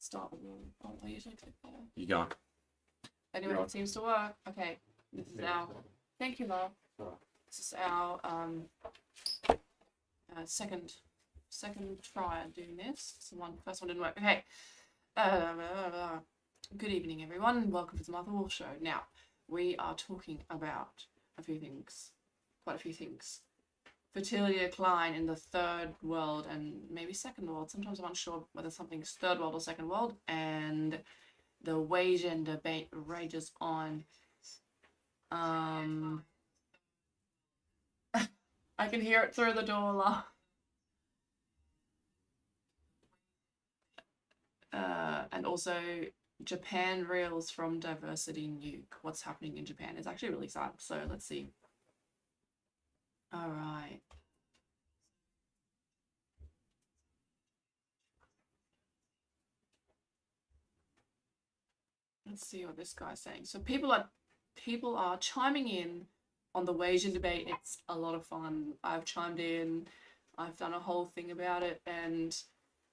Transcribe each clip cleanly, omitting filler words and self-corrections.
start with one. Oh, I usually click there. You go. Anyway, it seems to work. Okay, this is our. Thank you, love. This is our second try at doing this. So first one didn't work. Okay. Good evening, everyone, and welcome to the Martha Wolf Show. Now, we are talking about quite a few things. Fertility decline in the third world and maybe second world. Sometimes I'm unsure whether something's third world or second world. And the wasian debate rages on. I can hear it through the door, love. And also Japan reels from diversity nuke. What's happening in Japan is actually really sad. So let's see. All right. Let's see what this guy's saying. So people are chiming in on the wasian debate. It's a lot of fun. I've chimed in. I've done a whole thing about it, and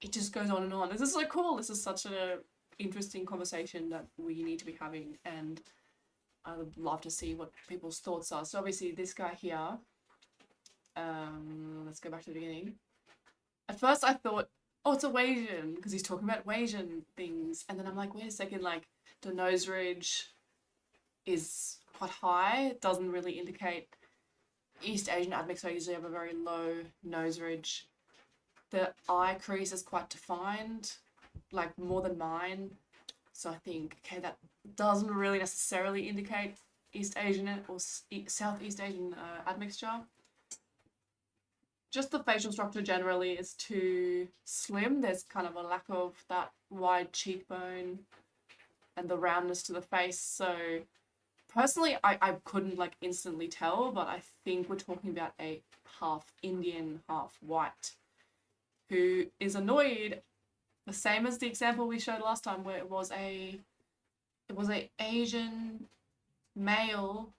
it just goes on and on. This is so cool. This is such an interesting conversation that we need to be having, and I would love to see what people's thoughts are. So obviously this guy here, let's go back to the beginning. At first I thought, oh, it's a wasian, because he's talking about wasian things, and then I'm like, wait a second, like the nose ridge is quite high. It doesn't really indicate East Asian admixture usually have a very low nose ridge. The eye crease is quite defined, like more than mine. So I think, okay, that doesn't really necessarily indicate East Asian or Southeast Asian admixture. Just the facial structure generally is too slim. There's kind of a lack of that wide cheekbone and the roundness to the face. So personally, I couldn't like instantly tell, but I think we're talking about a half Indian, half white, who is annoyed, the same as the example we showed last time, where it was a Asian male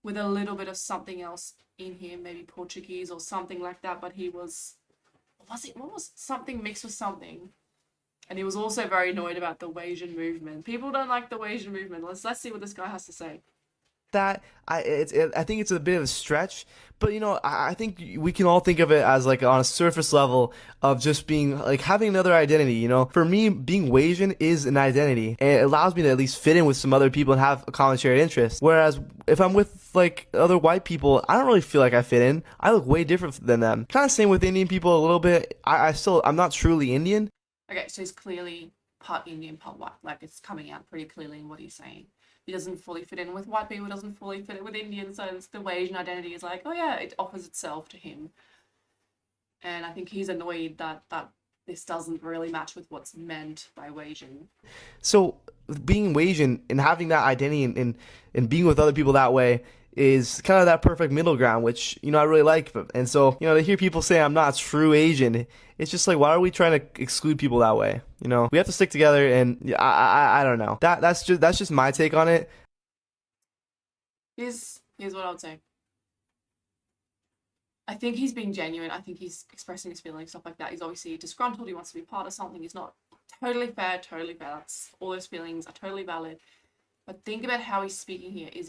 with a little bit of something else in him, maybe Portuguese or something like that, but he was something mixed with something. And he was also very annoyed about the wasian movement. People don't like the wasian movement. Let's see what this guy has to say. That I think it's a bit of a stretch, but I think we can all think of it as like on a surface level of just being like having another identity. For me, being Wasian is an identity, and it allows me to at least fit in with some other people and have a common shared interest. Whereas if I'm with like other white people, I don't really feel like I fit in. I look way different than them. Kind of same with Indian people a little bit. I'm not truly Indian. Okay, so he's clearly part Indian, part white. Like it's coming out pretty clearly in what he's saying. He doesn't fully fit in with white people, doesn't fully fit in with Indians, so it's the Wasian identity is like, oh yeah, it offers itself to him. And I think he's annoyed that this doesn't really match with what's meant by Wasian. So being Wasian and having that identity and being with other people that way is kind of that perfect middle ground, which, I really like. And so, to hear people say I'm not true Asian, it's just like, why are we trying to exclude people that way? We have to stick together, and I don't know. That's just my take on it. Here's what I would say. I think he's being genuine. I think he's expressing his feelings, stuff like that. He's obviously disgruntled. He wants to be part of something. He's not totally fair. That's all those feelings are totally valid. But think about how he's speaking here. Is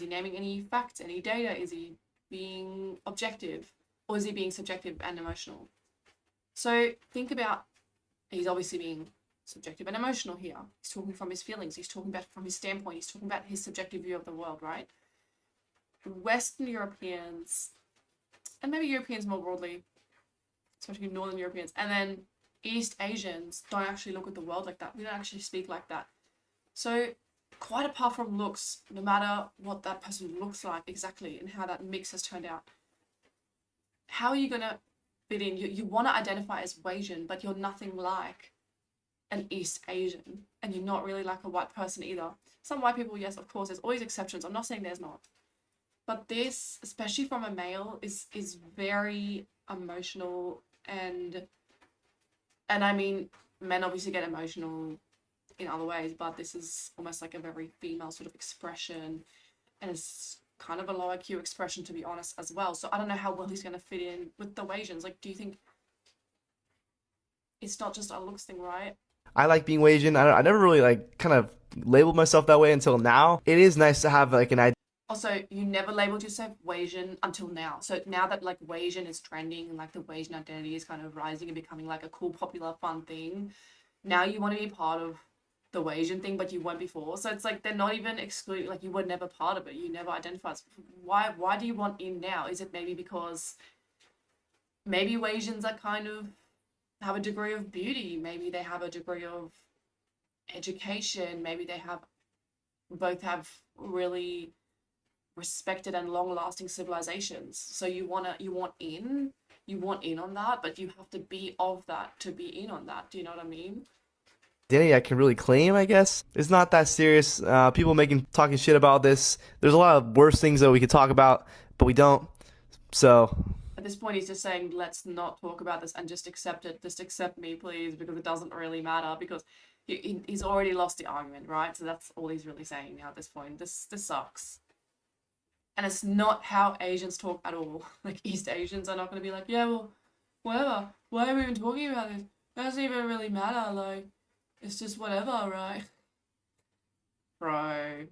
he naming any facts, any data? Is he being objective? Or is he being subjective and emotional? So think about, he's obviously being subjective and emotional here. He's talking from his feelings. He's talking about from his standpoint. He's talking about his subjective view of the world, right? Western Europeans, and maybe Europeans more broadly, especially Northern Europeans, and then East Asians don't actually look at the world like that. We don't actually speak like that. So quite apart from looks, no matter what that person looks like exactly and how that mix has turned out, how are you going to fit in? You want to identify as Wasian, but you're nothing like an East Asian, and you're not really like a white person either. Some white people, yes, of course, there's always exceptions. I'm not saying there's not. But this, especially from a male, is very emotional, and I mean, men obviously get emotional in other ways, but this is almost like a very female sort of expression, and it's kind of a low IQ expression, to be honest, as well. So I don't know how well he's going to fit in with the Wasians. Like, do you think It's not just a looks thing, right? I like being Asian. I never really like kind of labeled myself that way until now. It is nice to have like an idea. Also, you never labeled yourself Wasian until now. So now that like Wasian is trending and like the Wasian identity is kind of rising and becoming like a cool, popular, fun thing, now you want to be part of the Wasian thing, but you weren't before. So it's like they're not even excluded. Like you were never part of it. You never identified. Why? Why do you want in now? Is it maybe because maybe Wasians are kind of have a degree of beauty? Maybe they have a degree of education. Maybe they have both have really respected and long-lasting civilizations. So you want in on that, but you have to be of that to be in on that. Do you know what I mean? Identity I can really claim, I guess. It's not that serious. People talking shit about this. There's a lot of worse things that we could talk about, but we don't. So At this point, he's just saying, let's not talk about this and just accept it. Just accept me, please, because it doesn't really matter. Because he's already lost the argument, right? So that's all he's really saying now at this point. This sucks. And it's not how Asians talk at all. Like, East Asians are not going to be like, yeah, well, whatever. Why are we even talking about this? It doesn't even really matter. Like, it's just whatever, right? Bro.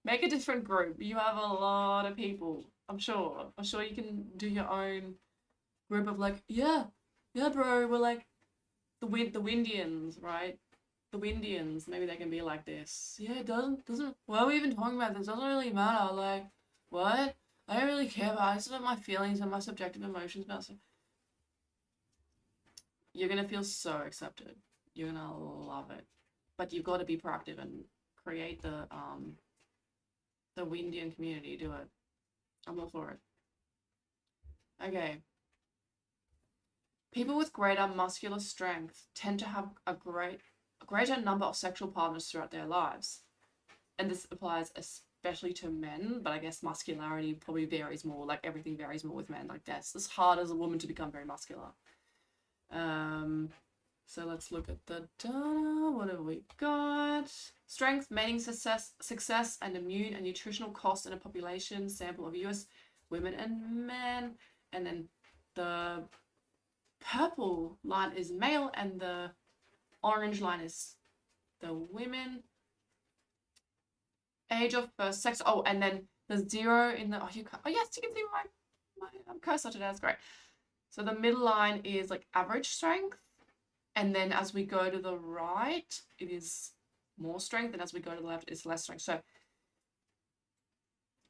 Make a different group. You have a lot of people. I'm sure you can do your own group of like, yeah, bro, we're like the Windians, right? The Windians, maybe they can be like this. Yeah, it doesn't, why are we even talking about this? It doesn't really matter. Like, what? I don't really care about it. I just have my feelings and my subjective emotions about stuff. You're gonna feel so accepted. You're gonna love it. But you've got to be proactive and create the Windian community. Do it. I'm all for it. Okay. People with greater muscular strength tend to have a greater number of sexual partners throughout their lives. And this applies especially to men, but I guess muscularity probably varies more. Like everything varies more with men. Like it's hard as a woman to become very muscular. So let's look at the data. What have we got? Strength, mating success, and immune and nutritional cost in a population sample of US women and men. And then the purple line is male and the orange line is the women. Age of first sex. Oh, and then the 0 in the yes, you can see my cursor today. That's great. So the middle line is like average strength, and then as we go to the right, it is more strength, and as we go to the left, it's less strength. So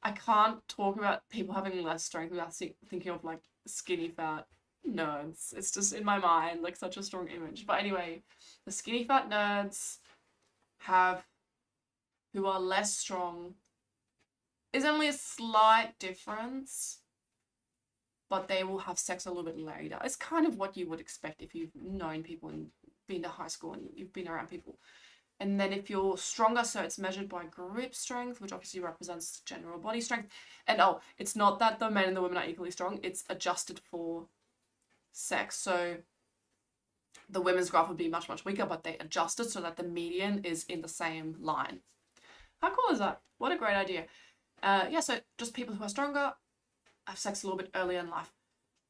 I can't talk about people having less strength without thinking of like skinny fat nerds. It's just in my mind like such a strong image. But anyway, the skinny fat nerds who are less strong is only a slight difference, but they will have sex a little bit later. It's kind of what you would expect if you've known people and been to high school and you've been around people. And then if you're stronger, so it's measured by grip strength, which obviously represents general body strength. And it's not that the men and the women are equally strong. It's adjusted for sex. So the women's graph would be much, much weaker, but they adjusted so that the median is in the same line. How cool is that? What a great idea. So just people who are stronger have sex a little bit earlier in life.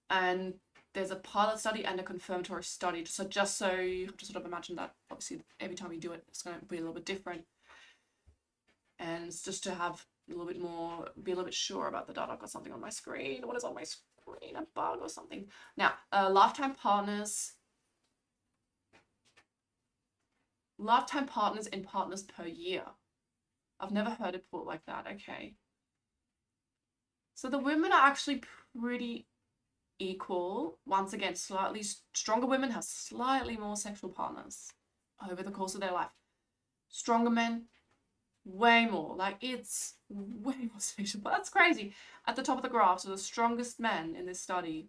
And there's a pilot study and a confirmatory study. So just so you have to sort of imagine that obviously every time you do it, it's going to be a little bit different. And it's just to have a little bit more, be a little bit sure about the data. I've got something on my screen. What is on my screen? A bug or something. Now, lifetime partners in partners per year. I've never heard it put like that. Okay. So the women are actually pretty equal. Once again, slightly stronger women have slightly more sexual partners over the course of their life. Stronger men, way more. Like, it's way more sexual. But that's crazy. At the top of the graph, so the strongest men in this study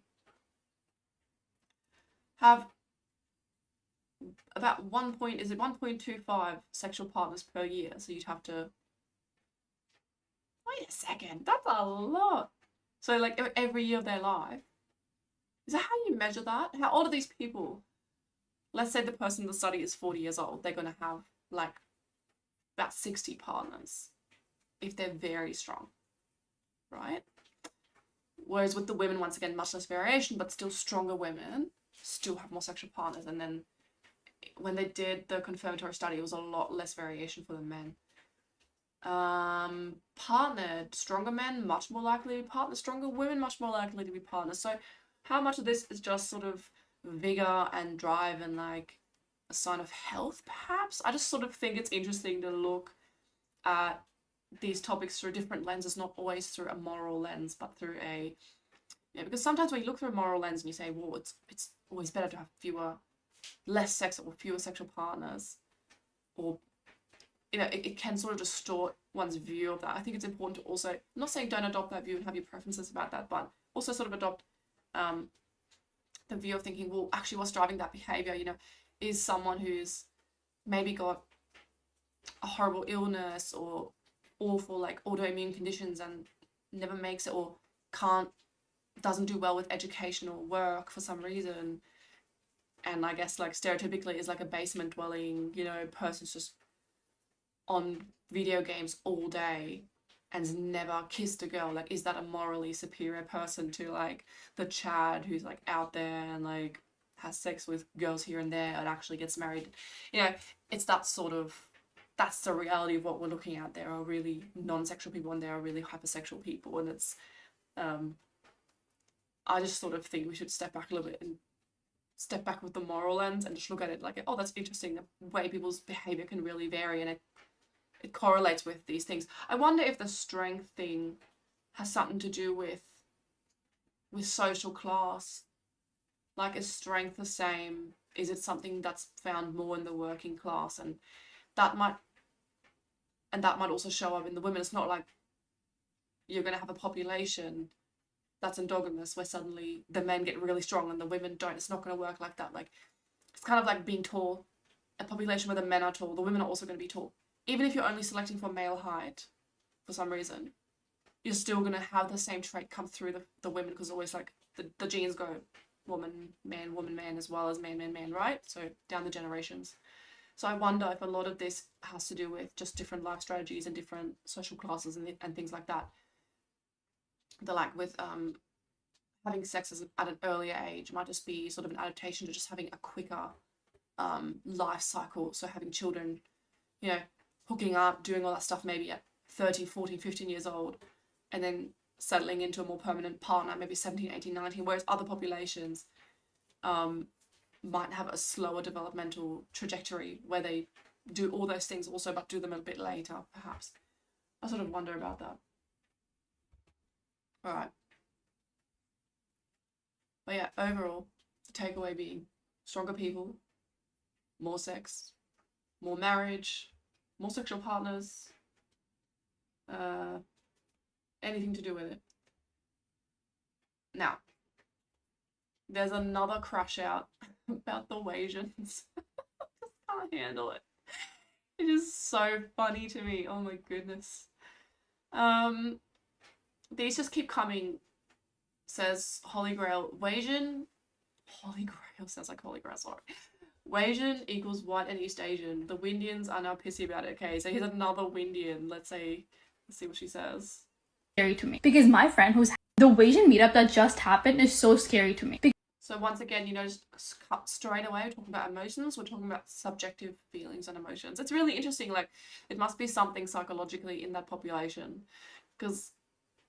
have about 1.25 sexual partners per year. So you'd have to wait a second, that's a lot. So like every year of their life. Is that how you measure that? How old are these people? Let's say the person in the study is 40 years old. They're going to have like about 60 partners if they're very strong, right? Whereas with the women, once again, much less variation, but still stronger women. still have more sexual partners. And then when they did the confirmatory study, it was a lot less variation for the men. Partnered, stronger men much more likely to be partners, stronger women much more likely to be partners. So how much of this is just sort of vigor and drive and like a sign of health, perhaps? I just sort of think it's interesting to look at these topics through different lenses, not always through a moral lens, but through a, because sometimes when you look through a moral lens and you say, well, it's always better to have less sex or fewer sexual partners, or it can sort of distort one's view of that. I think it's important to also, I'm not saying don't adopt that view and have your preferences about that, but also sort of adopt the view of thinking, well, actually what's driving that behavior, is someone who's maybe got a horrible illness or awful like autoimmune conditions and never makes it, or doesn't do well with education or work for some reason, and I guess like stereotypically is like a basement dwelling, person's just on video games all day and's never kissed a girl. Like, is that a morally superior person to like the Chad who's like out there and like has sex with girls here and there and actually gets married? It's that's the reality of what we're looking at. There are really non-sexual people and there are really hypersexual people, and it's I just sort of think we should step back a little bit and step back with the moral lens and just look at it like, oh, that's interesting, the way people's behavior can really vary, and it correlates with these things. I wonder if the strength thing has something to do with social class. Like, is strength the same? Is it something that's found more in the working class? And that might also show up in the women. It's not like you're going to have a population that's endogamous where suddenly the men get really strong and the women don't. It's not going to work like that. Like, it's kind of like being tall. A population where the men are tall, the women are also going to be tall. Even if you're only selecting for male height for some reason, you're still going to have the same trait come through the women, because always like the genes go woman, man, as well as man, right? So down the generations. So I wonder if a lot of this has to do with just different life strategies and different social classes and things like that. Like with having sex at an earlier age might just be sort of an adaptation to just having a quicker life cycle. So having children, hooking up, doing all that stuff maybe at 13, 14, 15 years old, and then settling into a more permanent partner, maybe 17, 18, 19, whereas other populations might have a slower developmental trajectory where they do all those things also, but do them a bit later, perhaps. I sort of wonder about that. All right. But yeah, overall, the takeaway being stronger people, more sex, more marriage, more sexual partners, anything to do with it. Now, there's another crash out about the wasians. I just can't handle it. It is so funny to me. Oh my goodness. These just keep coming. Says Holy Grail. Wasian. Holy Grail sounds like Holy Grail, sorry. Wasian equals white and East Asian. The Windians are now pissy about it. Okay, so here's another Windian. Let's see what she says. Scary to me, because my friend who's the Wasian meetup that just happened is so scary to me. So once again, just cut straight away, we're talking about emotions, we're talking about subjective feelings and emotions. It's really interesting, like, it must be something psychologically in that population, because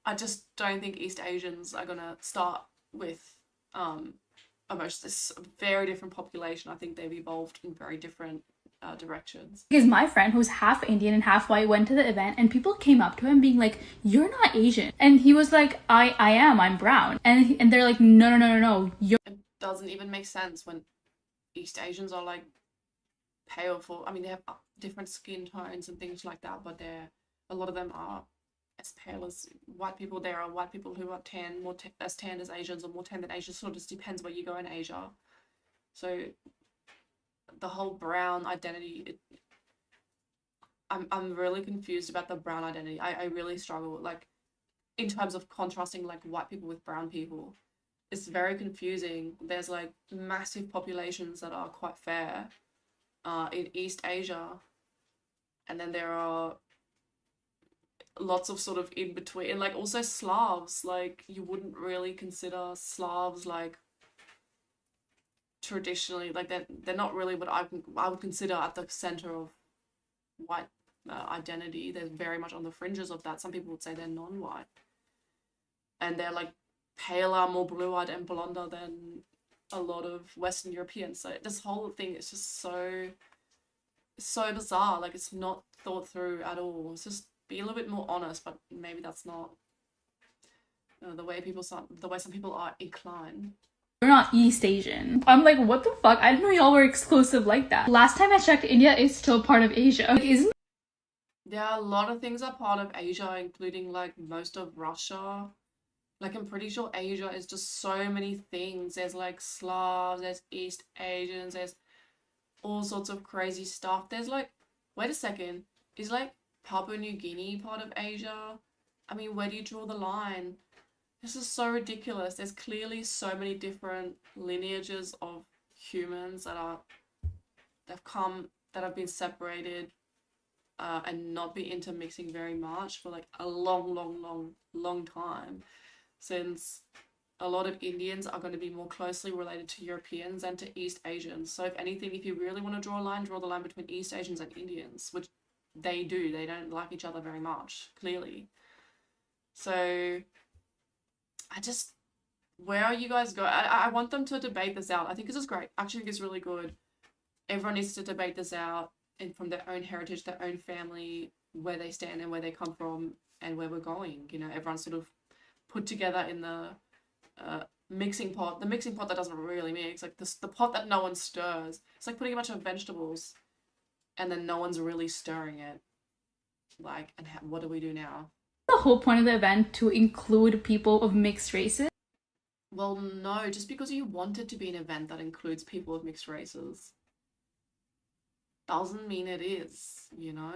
I just don't think East Asians are going to start with emotions. It's a very different population. I think they've evolved in very different directions. Because my friend who's half Indian and half white went to the event and people came up to him being like, "You're not Asian." And he was like, I am, I'm brown. And they're like, no, you're... It doesn't even make sense when East Asians are like pale they have different skin tones and things like that, but a lot of them are as pale as white people. There are white people who are tan, as tan as Asians, or more tan than Asians. Sort of just depends where you go in Asia. So the whole brown identity, I'm really confused about the brown identity. I really struggle, like, in terms of contrasting like white people with brown people. It's very confusing. There's like massive populations that are quite fair in East Asia, and then there are lots of sort of in between, and like also Slavs. Like, you wouldn't really consider Slavs like traditionally, like they're not really what I would consider at the center of white identity. They're very much on the fringes of that. Some people would say they're non-white, and they're like paler, more blue-eyed and blonder than a lot of Western Europeans. So this whole thing is just so bizarre. Like, it's not thought through at all. It's just be a little bit more honest, but maybe that's not the way some people are inclined. We're not East Asian. I'm like, what the fuck? I didn't know y'all were exclusive like that. Last time I checked, India is still part of Asia. Like, isn't Yeah, a lot of things are part of Asia, including like most of Russia. Like, I'm pretty sure Asia is just so many things. There's like Slavs, there's East Asians, there's all sorts of crazy stuff. There's like, wait a second, is like Papua New Guinea part of Asia? I mean, where do you draw the line? This is so ridiculous. There's clearly so many different lineages of humans that have been separated and not be intermixing very much for like a long time, since a lot of Indians are going to be more closely related to Europeans and to East Asians. So if anything, if you really want to draw a line, draw the line between East Asians and Indians, which they do. They don't like each other very much, clearly. So where are you guys going? I want them to debate this out. I think this is great. I actually think it's really good. Everyone needs to debate this out, and from their own heritage, their own family, where they stand and where they come from and where we're going. You know, everyone's sort of put together in the mixing pot. The mixing pot that doesn't really mix. Like the pot that no one stirs. It's like putting a bunch of vegetables and then no one's really stirring it. Like, and what do we do now? the whole point of the event to include people of mixed races? Well, no, just because you want it to be an event that includes people of mixed races doesn't mean it is, you know?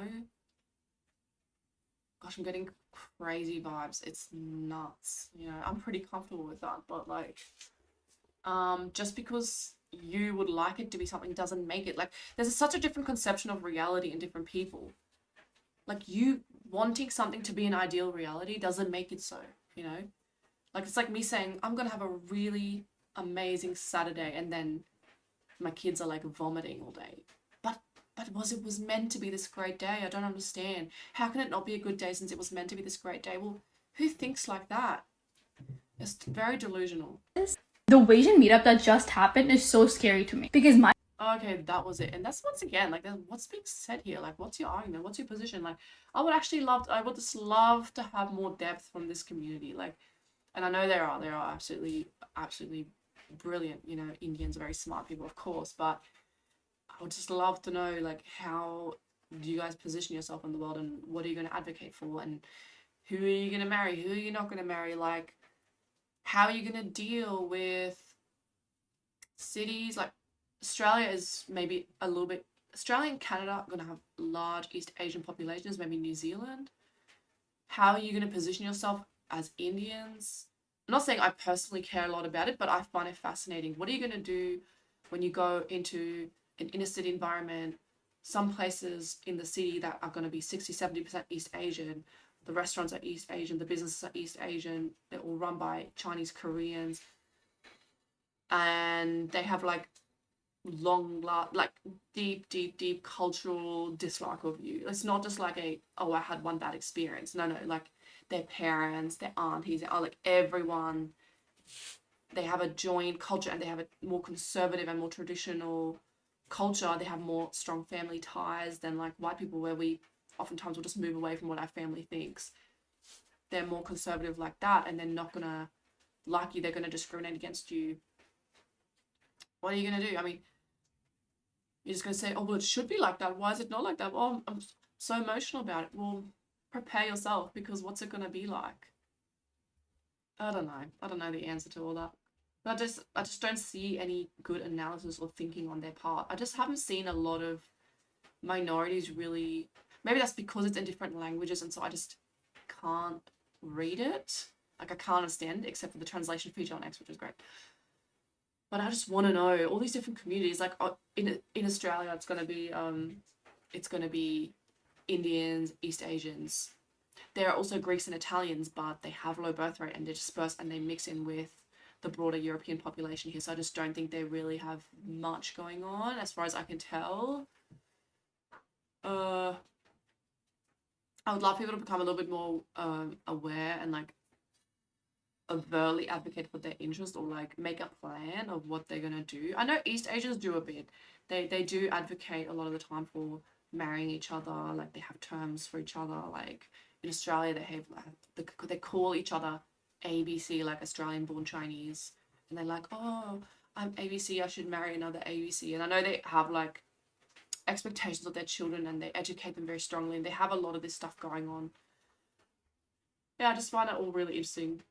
Gosh, I'm getting crazy vibes. It's nuts. You know, I'm pretty comfortable with that, but like, just because you would like it to be something doesn't make it. Like, there's such a different conception of reality in different people. Like, you wanting something to be an ideal reality doesn't make it so, you know? Like, it's like me saying, I'm gonna have a really amazing Saturday, and then my kids are like vomiting all day. But it was meant to be this great day? I don't understand. How can it not be a good day since it was meant to be this great day? Well, who thinks like that? It's very delusional. The Wasian meetup that just happened is so scary to me because my Okay, that was it. And that's once again, like, what's being said here? Like, what's your argument? What's your position? Like, I would just love to have more depth from this community. Like, and I know there are absolutely brilliant, you know, Indians are very smart people, of course, but I would just love to know, like, how do you guys position yourself in the world, and what are you going to advocate for, and who are you going to marry, who are you not going to marry, like, how are you going to deal with cities? Like, Australia is maybe a little bit, Australia and Canada are going to have large East Asian populations, maybe New Zealand. How are you going to position yourself as Indians? I'm not saying I personally care a lot about it, but I find it fascinating. What are you going to do when you go into an inner city environment? Some places in the city that are going to be 60-70% East Asian, the restaurants are East Asian, the businesses are East Asian, they're all run by Chinese, Koreans, and they have like deep cultural dislike of you. It's not just like I had one bad experience. No, like their parents, their aunties, like everyone, they have a joint culture, and they have a more conservative and more traditional culture. They have more strong family ties than like white people, where we oftentimes will just move away from what our family thinks. They're more conservative like that, and they're not gonna like you. They're gonna discriminate against you. What are you gonna do? I mean, you're just gonna say, oh, well, it should be like that. Why is it not like that? Well, I'm so emotional about it. Well, prepare yourself, because what's it gonna be like? I don't know the answer to all that. But I just don't see any good analysis or thinking on their part. I just haven't seen a lot of minorities really. Maybe that's because it's in different languages, and so I just can't read it. Like, I can't understand it, except for the translation feature on X, which is great. But I just want to know all these different communities. Like, in Australia, it's gonna be Indians, East Asians. There are also Greeks and Italians, but they have low birth rate, and they're dispersed, and they mix in with the broader European population here. So I just don't think they really have much going on as far as I can tell. I would love people to become a little bit more aware and like overtly advocate for their interest, or like make a plan of what they're gonna do. I know East Asians do a bit. They do advocate a lot of the time for marrying each other. Like they have terms for each other. Like in Australia, they call each other ABC, like Australian born Chinese, and they're like, oh, I'm ABC, I should marry another ABC. And I know they have like expectations of their children, and they educate them very strongly, and they have a lot of this stuff going on. Yeah, I just find it all really interesting.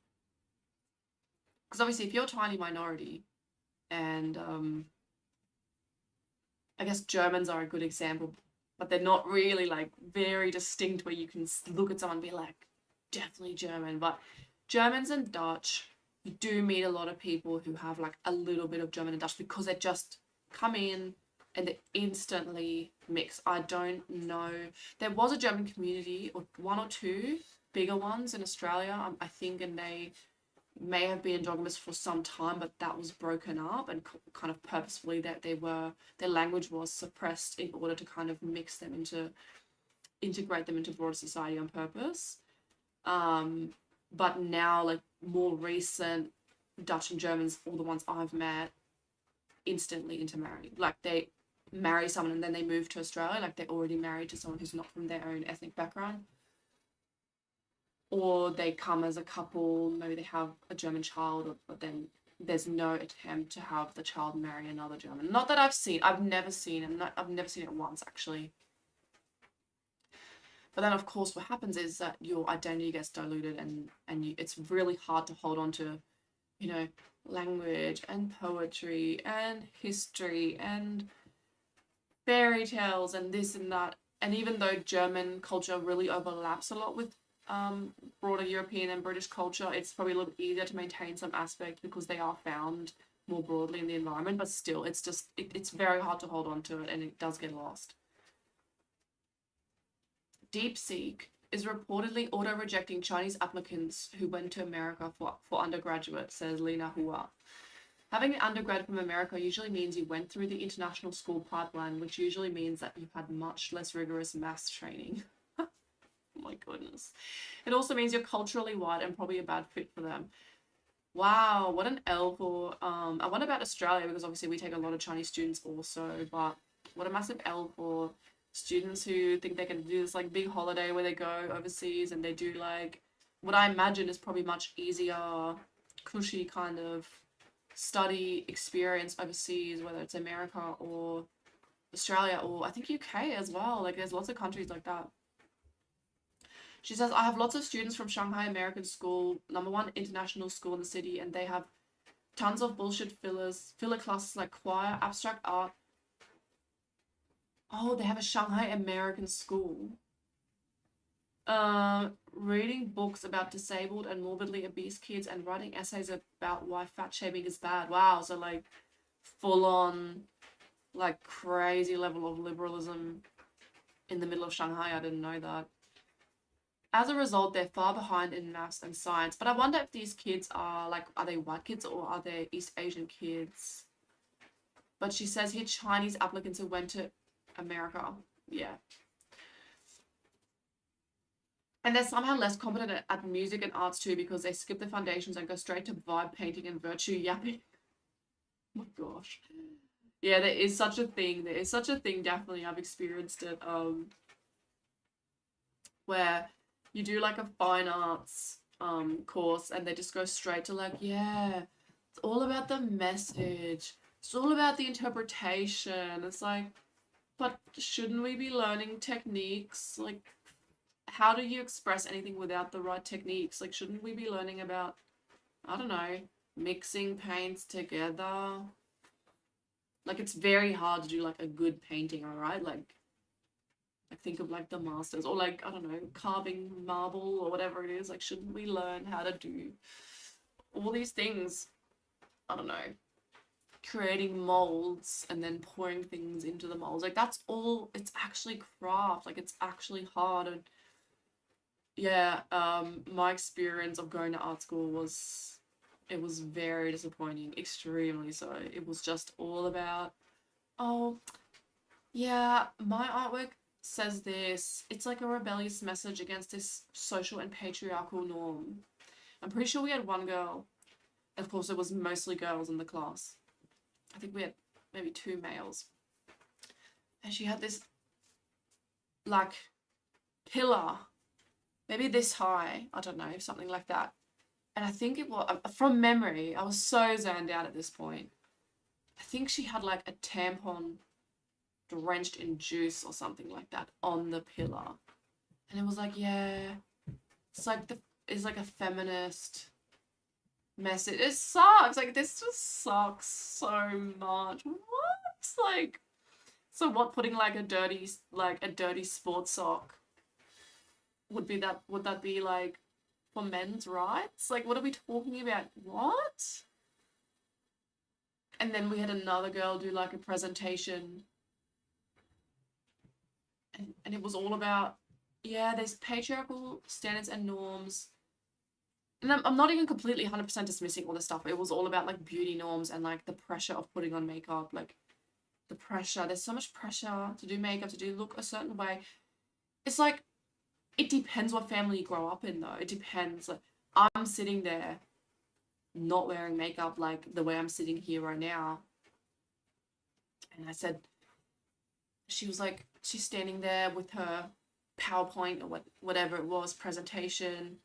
Because obviously, if you're a tiny minority, and I guess Germans are a good example, but they're not really like very distinct where you can look at someone and be like, definitely German. But Germans and Dutch, you do meet a lot of people who have like a little bit of German and Dutch because they just come in and they instantly mix. I don't know. There was a German community, or one or two bigger ones in Australia, I think, and they may have been endogamous for some time, but that was broken up, and kind of purposefully that their language was suppressed in order to kind of integrate them into broader society on purpose. But now, like more recent Dutch and Germans, all the ones I've met, instantly intermarry. Like they marry someone and then they move to Australia, like they're already married to someone who's not from their own ethnic background. Or they come as a couple, maybe they have a German child, but then there's no attempt to have the child marry another German. Not that I've never seen it. I've never seen it once, actually. But then, of course, what happens is that your identity gets diluted, and it's really hard to hold on to, language and poetry and history and fairy tales and this and that. And even though German culture really overlaps a lot with broader European and British culture, it's probably a little bit easier to maintain some aspects because they are found more broadly in the environment. But still, it's very hard to hold on to it, and it does get lost. DeepSeek is reportedly auto-rejecting Chinese applicants who went to America for undergraduate, says Lina Hua. Having an undergrad from America usually means you went through the international school pipeline, which usually means that you've had much less rigorous maths training. Oh my goodness. It also means you're culturally white and probably a bad fit for them. Wow, what an L for... I wonder about Australia, because obviously we take a lot of Chinese students also, but what a massive L for students who think they can do this like big holiday where they go overseas and they do like what I imagine is probably much easier, cushy kind of study experience overseas, whether it's America or Australia, or I think UK as well. Like there's lots of countries like that. She says, I have lots of students from Shanghai American School, #1 international school in the city, and they have tons of bullshit filler classes like choir, abstract art. Oh, they have a Shanghai American School. Reading books about disabled and morbidly obese kids and writing essays about why fat shaming is bad. Wow, so like full on, like crazy level of liberalism in the middle of Shanghai. I didn't know that. As a result, they're far behind in maths and science. But I wonder if these kids are they white kids or are they East Asian kids? But she says here Chinese applicants who went to America. Yeah. And they're somehow less competent at music and arts too, because they skip the foundations and go straight to vibe painting and virtue yapping. Oh my gosh. Yeah, there is such a thing. There is such a thing, definitely. I've experienced it. Where you do like a fine arts course and they just go straight to like, yeah, it's all about the message. It's all about the interpretation. It's like, but shouldn't we be learning techniques? Like, how do you express anything without the right techniques? Like, shouldn't we be learning about, I don't know, mixing paints together? Like, it's very hard to do like a good painting, alright? Like think of like the masters, or like, I don't know, carving marble or whatever it is. Like, shouldn't we learn how to do all these things? I don't know, creating molds and then pouring things into the molds. Like, that's all, it's actually craft. Like, it's actually hard. And yeah, my experience of going to art school was It was very disappointing, extremely so. It was just all about, oh, yeah, my artwork says this. It's like a rebellious message against this social and patriarchal norm. I'm pretty sure we had one girl. Of course, it was mostly girls in the class. I think we had maybe 2 males. And she had this, like, pillar, maybe this high, I don't know, something like that. And I think it was, from memory, I was so zoned out at this point. I think she had like a tampon drenched in juice or something like that on the pillar. And it was like, yeah, it's like a feminist message. It sucks. Like, this just sucks so much. What? Like, so what, putting like a dirty sports sock would that be like for men's rights? Like, what are we talking about? What? And then we had another girl do like a presentation, and it was all about, yeah, there's patriarchal standards and norms. And I'm not even completely 100% dismissing all this stuff. It was all about like beauty norms and like the pressure of putting on makeup, like the pressure. There's so much pressure to do makeup, to look a certain way. It's like, it depends what family you grow up in, though. It depends. Like, I'm sitting there not wearing makeup like the way I'm sitting here right now. And I said, she was like, she's standing there with her PowerPoint or whatever it was, presentation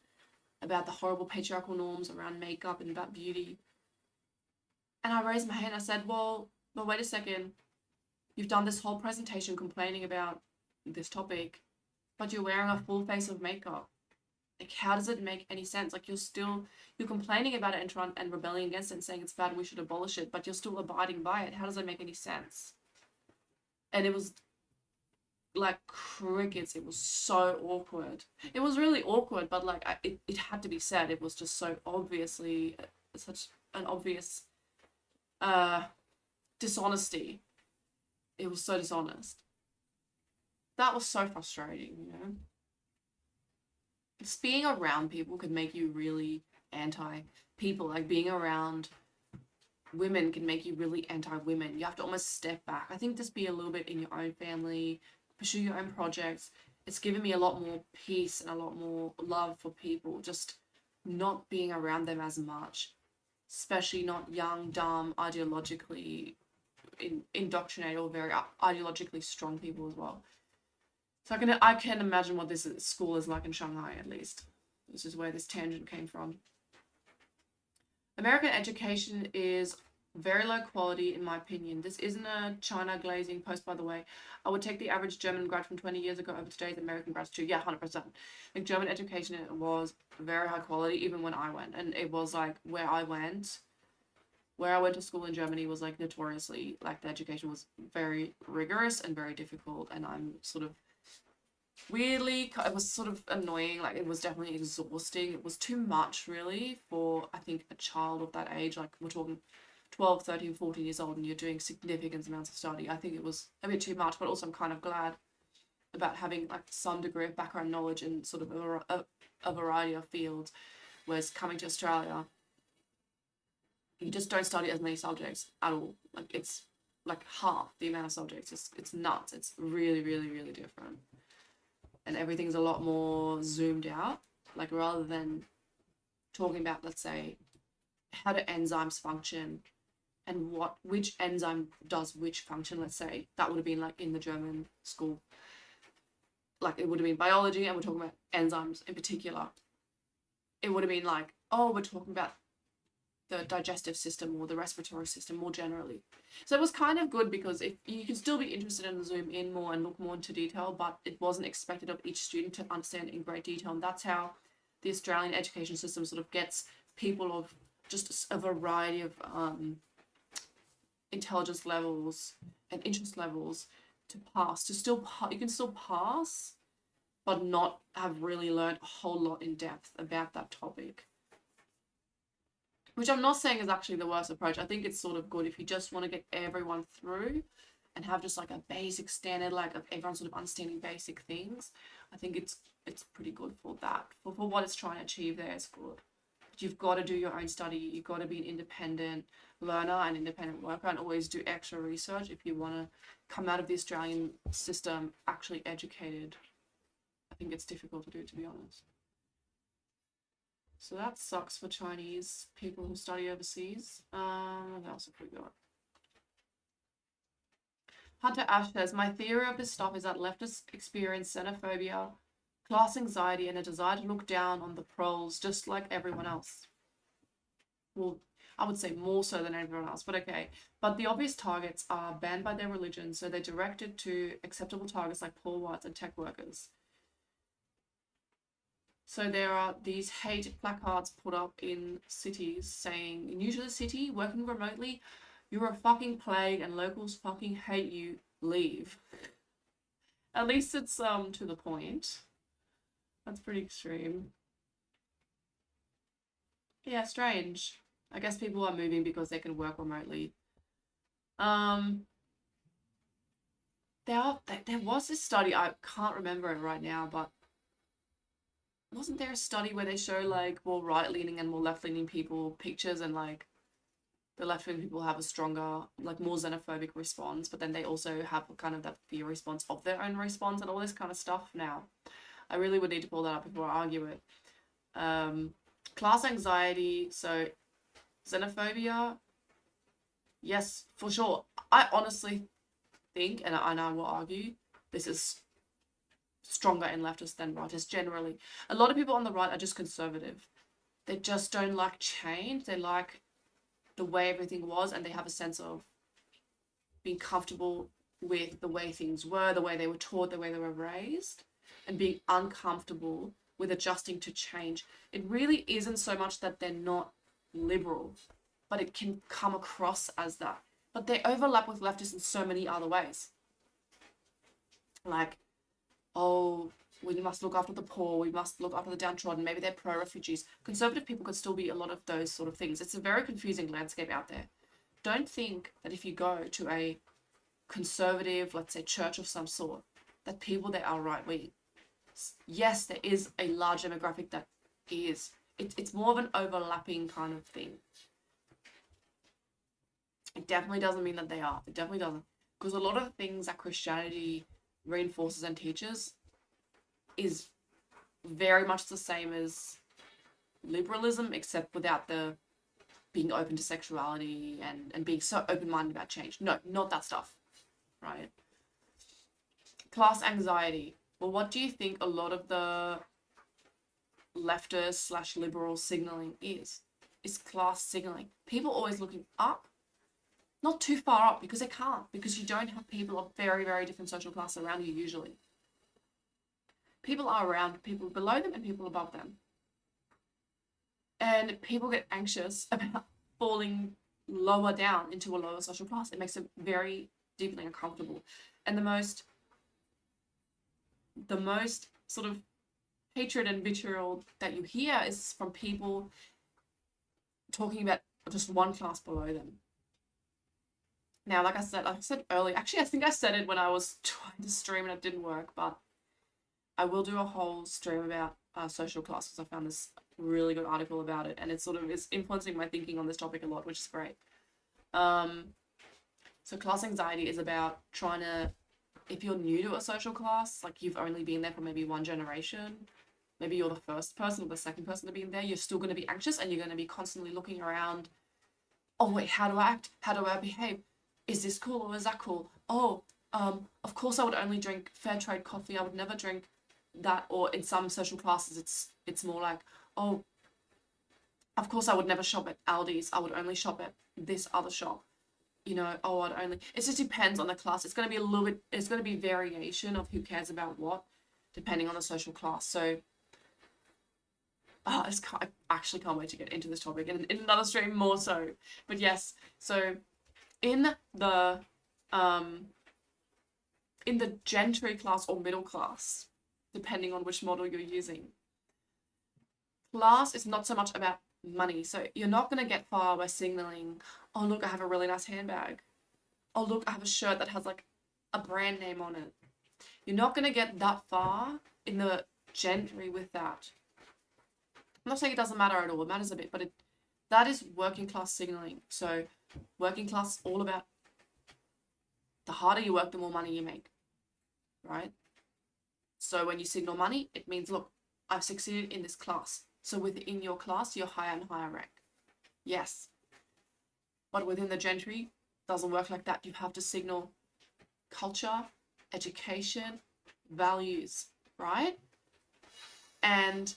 about the horrible patriarchal norms around makeup and about beauty. And I raised my hand. I said, well, wait a second. You've done this whole presentation complaining about this topic, but you're wearing a full face of makeup. Like, how does it make any sense? Like, you're complaining about it and rebelling against it and saying it's bad and we should abolish it, but you're still abiding by it. How does that make any sense? And it was like crickets. It was so awkward. It was really awkward, but like, it had to be said. It was just so obviously such an obvious dishonesty. It was so dishonest. That was so frustrating, you know? Just being around people could make you really anti-people. Like, being around women can make you really anti-women. You have to almost step back. I think just be a little bit in your own family, pursue your own projects. It's given me a lot more peace and a lot more love for people, just not being around them as much. Especially not young, dumb, ideologically indoctrinated or very ideologically strong people as well. So I can imagine what this school is like in Shanghai, at least. This is where this tangent came from. American education is very low quality, in my opinion. This isn't a China glazing post, by the way. I would take the average German grad from 20 years ago over today's American grads too. Yeah, 100%. Like, German education was very high quality, even when I went. And it was like, where I went to school in Germany was like notoriously, like, the education was very rigorous and very difficult. And I'm sort of weirdly, it was sort of annoying. Like, it was definitely exhausting. It was too much, really, for, I think, a child of that age. Like, we're talking 12, 13, 14 years old and you're doing significant amounts of study. I think it was a bit too much, but also I'm kind of glad about having like some degree of background knowledge in sort of a variety of fields. Whereas coming to Australia, you just don't study as many subjects at all. Like, it's like half the amount of subjects. It's nuts. It's really, really, really different. And everything's a lot more zoomed out. Like, rather than talking about, let's say, how do enzymes function and which enzyme does which function, let's say, that would have been like in the German school. Like, it would have been biology and we're talking about enzymes in particular. It would have been like, oh, we're talking about the digestive system or the respiratory system more generally. So it was kind of good because if you can still be interested in zoom in more and look more into detail, but it wasn't expected of each student to understand in great detail. And that's how the Australian education system sort of gets people of just a variety of intelligence levels and interest levels to pass. You can still pass, but not have really learned a whole lot in depth about that topic. Which I'm not saying is actually the worst approach. I think it's sort of good if you just want to get everyone through and have just like a basic standard, like, of everyone sort of understanding basic things. I think it's pretty good for that. For what it's trying to achieve there, it's good. But you've got to do your own study. You've got to be an independent learner and independent worker, and always do extra research if you want to come out of the Australian system actually educated. I think it's difficult to do, to be honest. So that sucks for Chinese people who study overseas. What else have we got? Hunter Ash says, my theory of this stuff is that leftists experience xenophobia, class anxiety, and a desire to look down on the proles just like everyone else. Well, I would say more so than everyone else, but okay. But the obvious targets are banned by their religion, so they're directed to acceptable targets like poor whites and tech workers. So there are these hate placards put up in cities saying, new to the city, working remotely, you're a fucking plague and locals fucking hate you, leave. At least it's to the point. That's pretty extreme. Yeah, strange. I guess people are moving because they can work remotely. There was this study, I can't remember it right now, but wasn't there a study where they show like more right-leaning and more left-leaning people pictures, and like the left-wing people have a stronger, like more xenophobic response, but then they also have kind of that fear response of their own response and all this kind of stuff now. I really would need to pull that up before I argue it. Class anxiety, so xenophobia, yes, for sure. I honestly think, and I will argue, this is stronger in leftists than rightists generally. A lot of people on the right are just conservative. They just don't like change. They like the way everything was, and they have a sense of being comfortable with the way things were, the way they were taught, the way they were raised, and being uncomfortable with adjusting to change. It really isn't so much that they're not liberal, but it can come across as that. But they overlap with leftists in so many other ways. Like, oh, we must look after the poor, we must look after the downtrodden, maybe they're pro-refugees. Conservative people could still be a lot of those sort of things. It's a very confusing landscape out there. Don't think that if you go to a conservative, let's say, church of some sort, that people there are right-wing. Yes, there is a large demographic that is. It's more of an overlapping kind of thing. It definitely doesn't mean that they are. It definitely doesn't. Because a lot of the things that Christianity reinforces and teaches is very much the same as liberalism, except without the being open to sexuality and being so open-minded about change. No, not that stuff, right? Class anxiety. Well, what do you think a lot of the leftist / liberal signaling is? It's class signaling. People always looking up, not too far up, because they can't, because you don't have people of very, very different social classes around you usually. People are around people below them and people above them. And people get anxious about falling lower down into a lower social class. It makes them very deeply uncomfortable. And the most sort of hatred and vitriol that you hear is from people talking about just one class below them. Now, like I said earlier, actually, I think I said it when I was trying to stream and it didn't work, but I will do a whole stream about social class, because I found this really good article about it, and it sort of is influencing my thinking on this topic a lot, which is great. So class anxiety is about trying to, if you're new to a social class, like you've only been there for maybe one generation, maybe you're the first person or the second person to be in there, you're still going to be anxious and you're going to be constantly looking around. Oh wait, how do I act? How do I behave? Is this cool or is that cool? Oh, of course I would only drink fair trade coffee. I would never drink that. Or in some social classes, it's more like, oh, of course I would never shop at Aldi's. I would only shop at this other shop. You know, oh, I'd only, it just depends on the class. It's going to be a little bit, it's going to be variation of who cares about what, depending on the social class. So, I actually can't wait to get into this topic in another stream more so. But yes, so in the gentry class or middle class, depending on which model you're using, class is not so much about money. So you're not going to get far by signaling, oh look, I have a really nice handbag. Oh look, I have a shirt that has like a brand name on it. You're not going to get that far in the gentry with that. I'm not saying it doesn't matter at all, it matters a bit, but that is working class signaling. So working class, all about the harder you work, the more money you make, right? So when you signal money, it means, look, I've succeeded in this class. So within your class, you're higher and higher rank. Yes. But within the gentry, doesn't work like that. You have to signal culture, education, values, right? And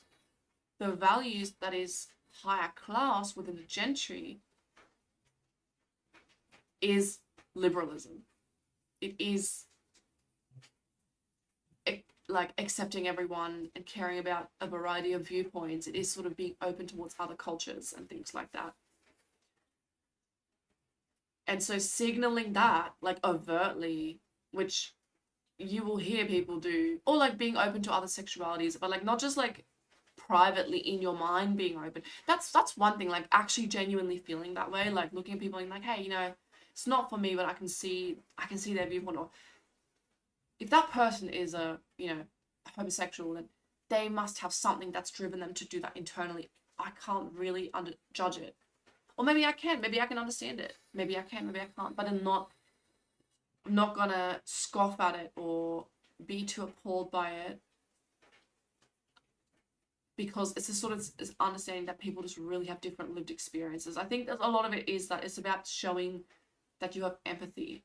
the values that is higher class within the gentry is liberalism. It is like accepting everyone and caring about a variety of viewpoints. It is sort of being open towards other cultures and things like that. And so signaling that, like, overtly, which you will hear people do, or like being open to other sexualities, but like not just like privately in your mind being open. That's one thing, like actually genuinely feeling that way, like looking at people and like, hey, you know, it's not for me, but I can see their viewpoint. Or if that person is a, you know, homosexual, then they must have something that's driven them to do that internally. I can't really judge it. Or maybe I can. Maybe I can understand it. Maybe I can. Maybe I can't. But I'm not gonna scoff at it or be too appalled by it, because it's a sort of understanding that people just really have different lived experiences. I think that a lot of it is that it's about showing that you have empathy.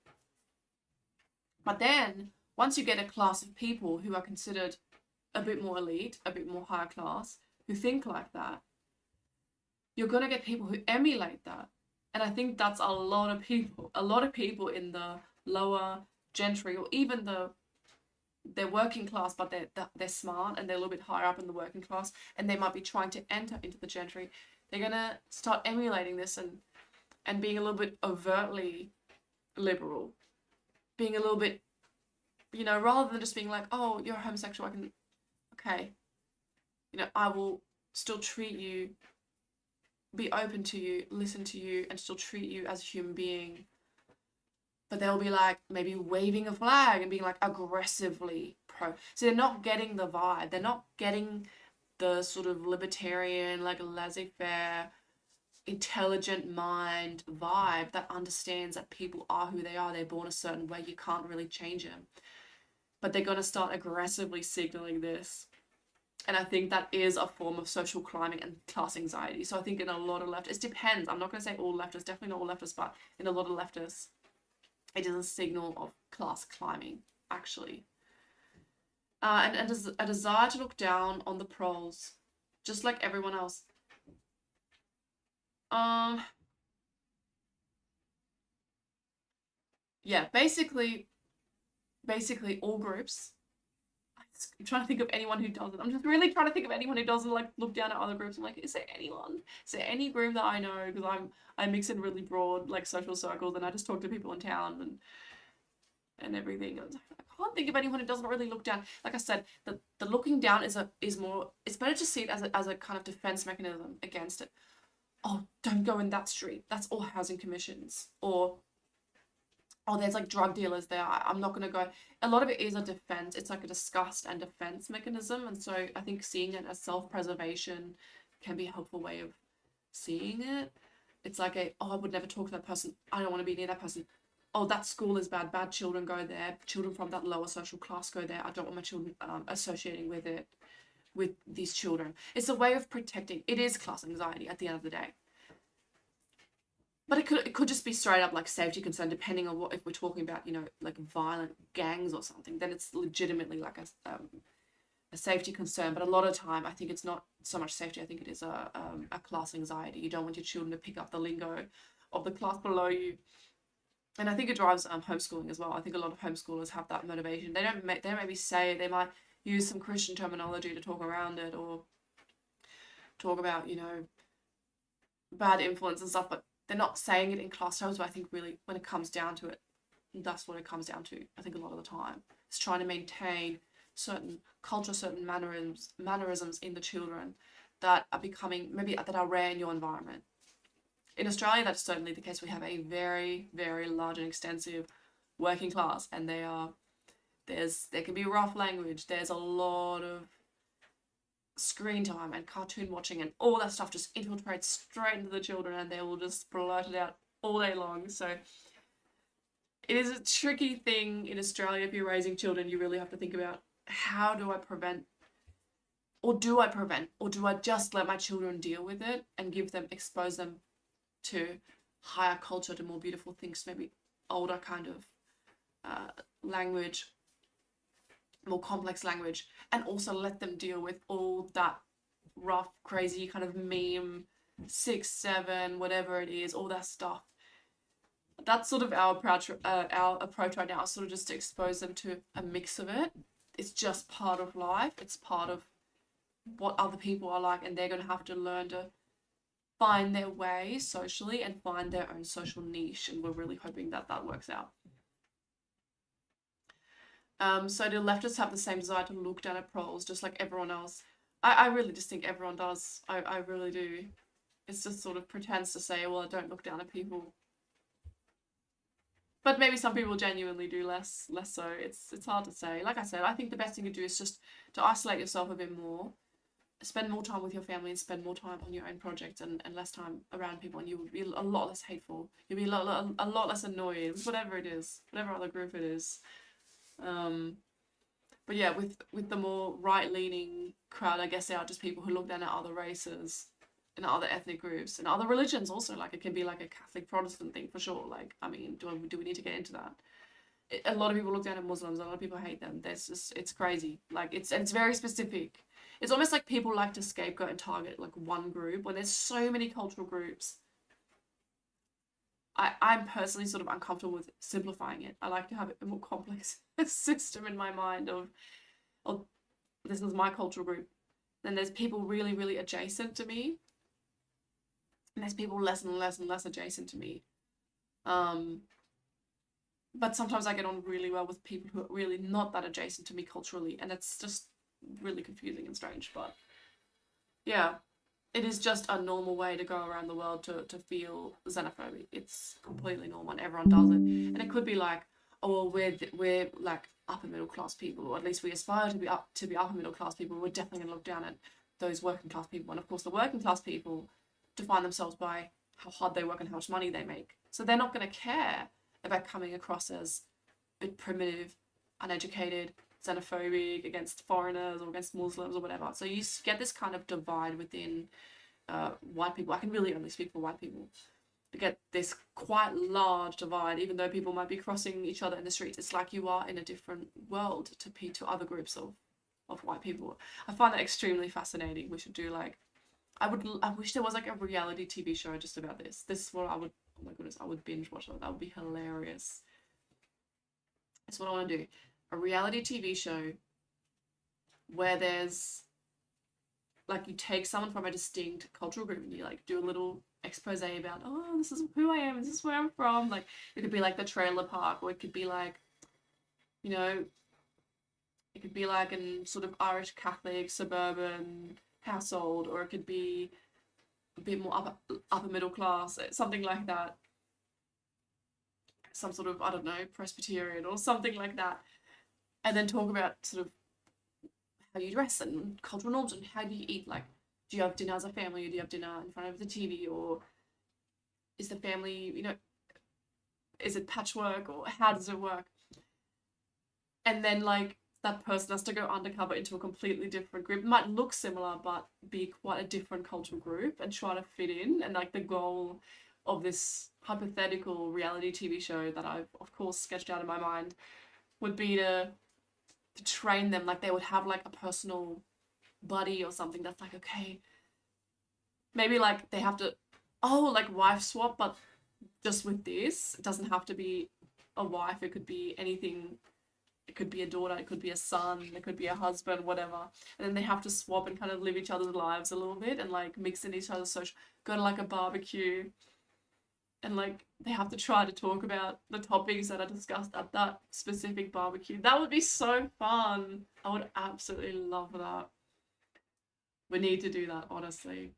But then once you get a class of people who are considered a bit more elite, a bit more higher class, who think like that, you're going to get people who emulate that. And I think that's a lot of people in the lower gentry, or even they're working class, but they're smart and they're a little bit higher up in the working class, and they might be trying to enter into the gentry. They're going to start emulating this and being a little bit overtly liberal, being a little bit, you know, rather than just being like, oh, you're homosexual, okay, you know, I will still treat you, be open to you, listen to you, and still treat you as a human being. But they'll be like maybe waving a flag and being like aggressively pro. So they're not getting the vibe. They're not getting the sort of libertarian, like laissez-faire, intelligent mind vibe that understands that people are who they are. They're born a certain way. You can't really change them. But they're going to start aggressively signaling this. And I think that is a form of social climbing and class anxiety. So I think in a lot of leftists, it depends. I'm not going to say all leftists, definitely not all leftists, but in a lot of leftists, it is a signal of class climbing, actually. And a desire to look down on the proles, just like everyone else. Yeah, basically all groups. I'm trying to think of anyone who doesn't. I'm just really trying to think of anyone who doesn't like look down at other groups. I'm like, is there anyone? Is there any group that I know? Because I mix in really broad like social circles, and I just talk to people in town and everything. I can't think of anyone who doesn't really look down. Like I said, the looking down is more. It's better to see it as a kind of defense mechanism against it. Oh, don't go in that street. That's all housing commissions. Or, oh, there's like drug dealers there. I'm not going to go. A lot of it is a defense. It's like a disgust and defense mechanism. And so I think seeing it as self-preservation can be a helpful way of seeing it. It's like I would never talk to that person. I don't want to be near that person. Oh, that school is bad. Bad children go there. Children from that lower social class go there. I don't want my children associating with it, with these children. It's a way of protecting. It is class anxiety at the end of the day. But it could just be straight up like safety concern, depending on what, if we're talking about, you know, like violent gangs or something, then it's legitimately like a safety concern. But a lot of time, I think it's not so much safety. I think it is a class anxiety. You don't want your children to pick up the lingo of the class below you. And I think it drives homeschooling as well. I think a lot of homeschoolers have that motivation. They maybe say, they might use some Christian terminology to talk around it, or talk about, you know, bad influence and stuff, but they're not saying it in class terms. But I think really when it comes down to it, that's what it comes down to. I think a lot of the time it's trying to maintain certain culture, certain mannerisms in the children that are becoming, maybe that are rare in your environment. In Australia, that's certainly the case. We have a very, very large and extensive working class, and there can be rough language. There's a lot of screen time and cartoon watching and all that stuff just infiltrates straight into the children, and they will just blurt it out all day long. So it is a tricky thing in Australia. If you're raising children, you really have to think about, how do I prevent, or do I prevent, or do I just let my children deal with it and expose them to higher culture, to more beautiful things, maybe older kind of language, more complex language, and also let them deal with all that rough, crazy kind of meme, 6, 7, whatever it is, all that stuff. That's sort of our approach right now, sort of just to expose them to a mix of it. It's just part of life. It's part of what other people are like, and they're going to have to learn to find their way socially and find their own social niche, and we're really hoping that that works out. So do leftists have the same desire to look down at proles just like everyone else? I really just think everyone does. I really do. It's just sort of pretends to say, well, I don't look down at people. But maybe some people genuinely do, less so. It's hard to say. Like I said, I think the best thing to do is just to isolate yourself a bit more, spend more time with your family, and spend more time on your own projects, and less time around people, and you will be a lot less hateful. You'll be a lot less annoyed, whatever it is, whatever other group it is. But yeah, with the more right-leaning crowd, I guess they are just people who look down at other races and other ethnic groups and other religions also. Like, it can be like a Catholic Protestant thing for sure. Like, I mean, do we need to get into that? A lot of people look down at Muslims. A lot of people hate them. It's crazy. Like, it's very specific. It's almost like people like to scapegoat and target like one group when there's so many cultural groups. I'm personally sort of uncomfortable with simplifying it. I like to have a more complex system in my mind of this is my cultural group. Then there's people really, really adjacent to me. And there's people less and less and less adjacent to me. But sometimes I get on really well with people who are really not that adjacent to me culturally. And it's just really confusing and strange. But yeah. It is just a normal way to go around the world to feel xenophobic. It's completely normal and everyone does it. And it could be like, oh, well, we're like upper middle class people, or at least we aspire to be upper middle class people. We're definitely going to look down at those working class people. And of course, the working class people define themselves by how hard they work and how much money they make. So they're not going to care about coming across as a bit primitive, uneducated, xenophobic against foreigners or against Muslims or whatever. So you get this kind of divide within white people. I can really only speak for white people. You get this quite large divide, even though people might be crossing each other in the streets. It's like you are in a different world to other groups of white people. I find that extremely fascinating. We should do like, I wish there was like a reality TV show just about this. This is what I would, oh my goodness, I would binge watch that. That would be hilarious. That's what I want to do. A reality TV show where there's like, you take someone from a distinct cultural group and you like do a little expose about, oh, this is who I am, this is where I'm from. Like, it could be like the trailer park, or it could be like, you know, it could be like an sort of Irish Catholic suburban household, or it could be a bit more upper middle class, something like that. Some sort of, I don't know, Presbyterian or something like that. And then talk about sort of how you dress and cultural norms and how do you eat. Like, do you have dinner as a family, or do you have dinner in front of the TV, or is the family, you know, is it patchwork, or how does it work? And then like that person has to go undercover into a completely different group. It might look similar but be quite a different cultural group and try to fit in. And like the goal of this hypothetical reality TV show that I've of course sketched out in my mind would be to train them. Like, they would have like a personal buddy or something that's like, okay, maybe like they have to, like wife swap, but just with this, it doesn't have to be a wife, it could be anything. It could be a daughter, it could be a son, it could be a husband, whatever. And then they have to swap and kind of live each other's lives a little bit and like mix in each other's social, go to like a barbecue, and like they have to try to talk about the topics that are discussed at that specific barbecue. That would be so fun. I would absolutely love that. We need to do that, honestly.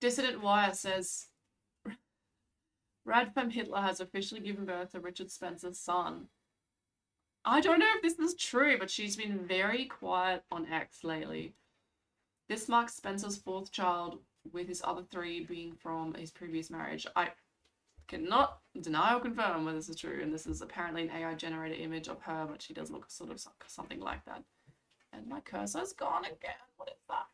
Dissident Wire says, Radfem Hitler has officially given birth to Richard Spencer's son. I don't know if this is true, but she's been very quiet on X lately. This marks Spencer's fourth child, with his other three being from his previous marriage. I cannot deny or confirm whether this is true, and this is apparently an AI generated image of her, but she does look sort of something like that. And my cursor's gone again. What is that?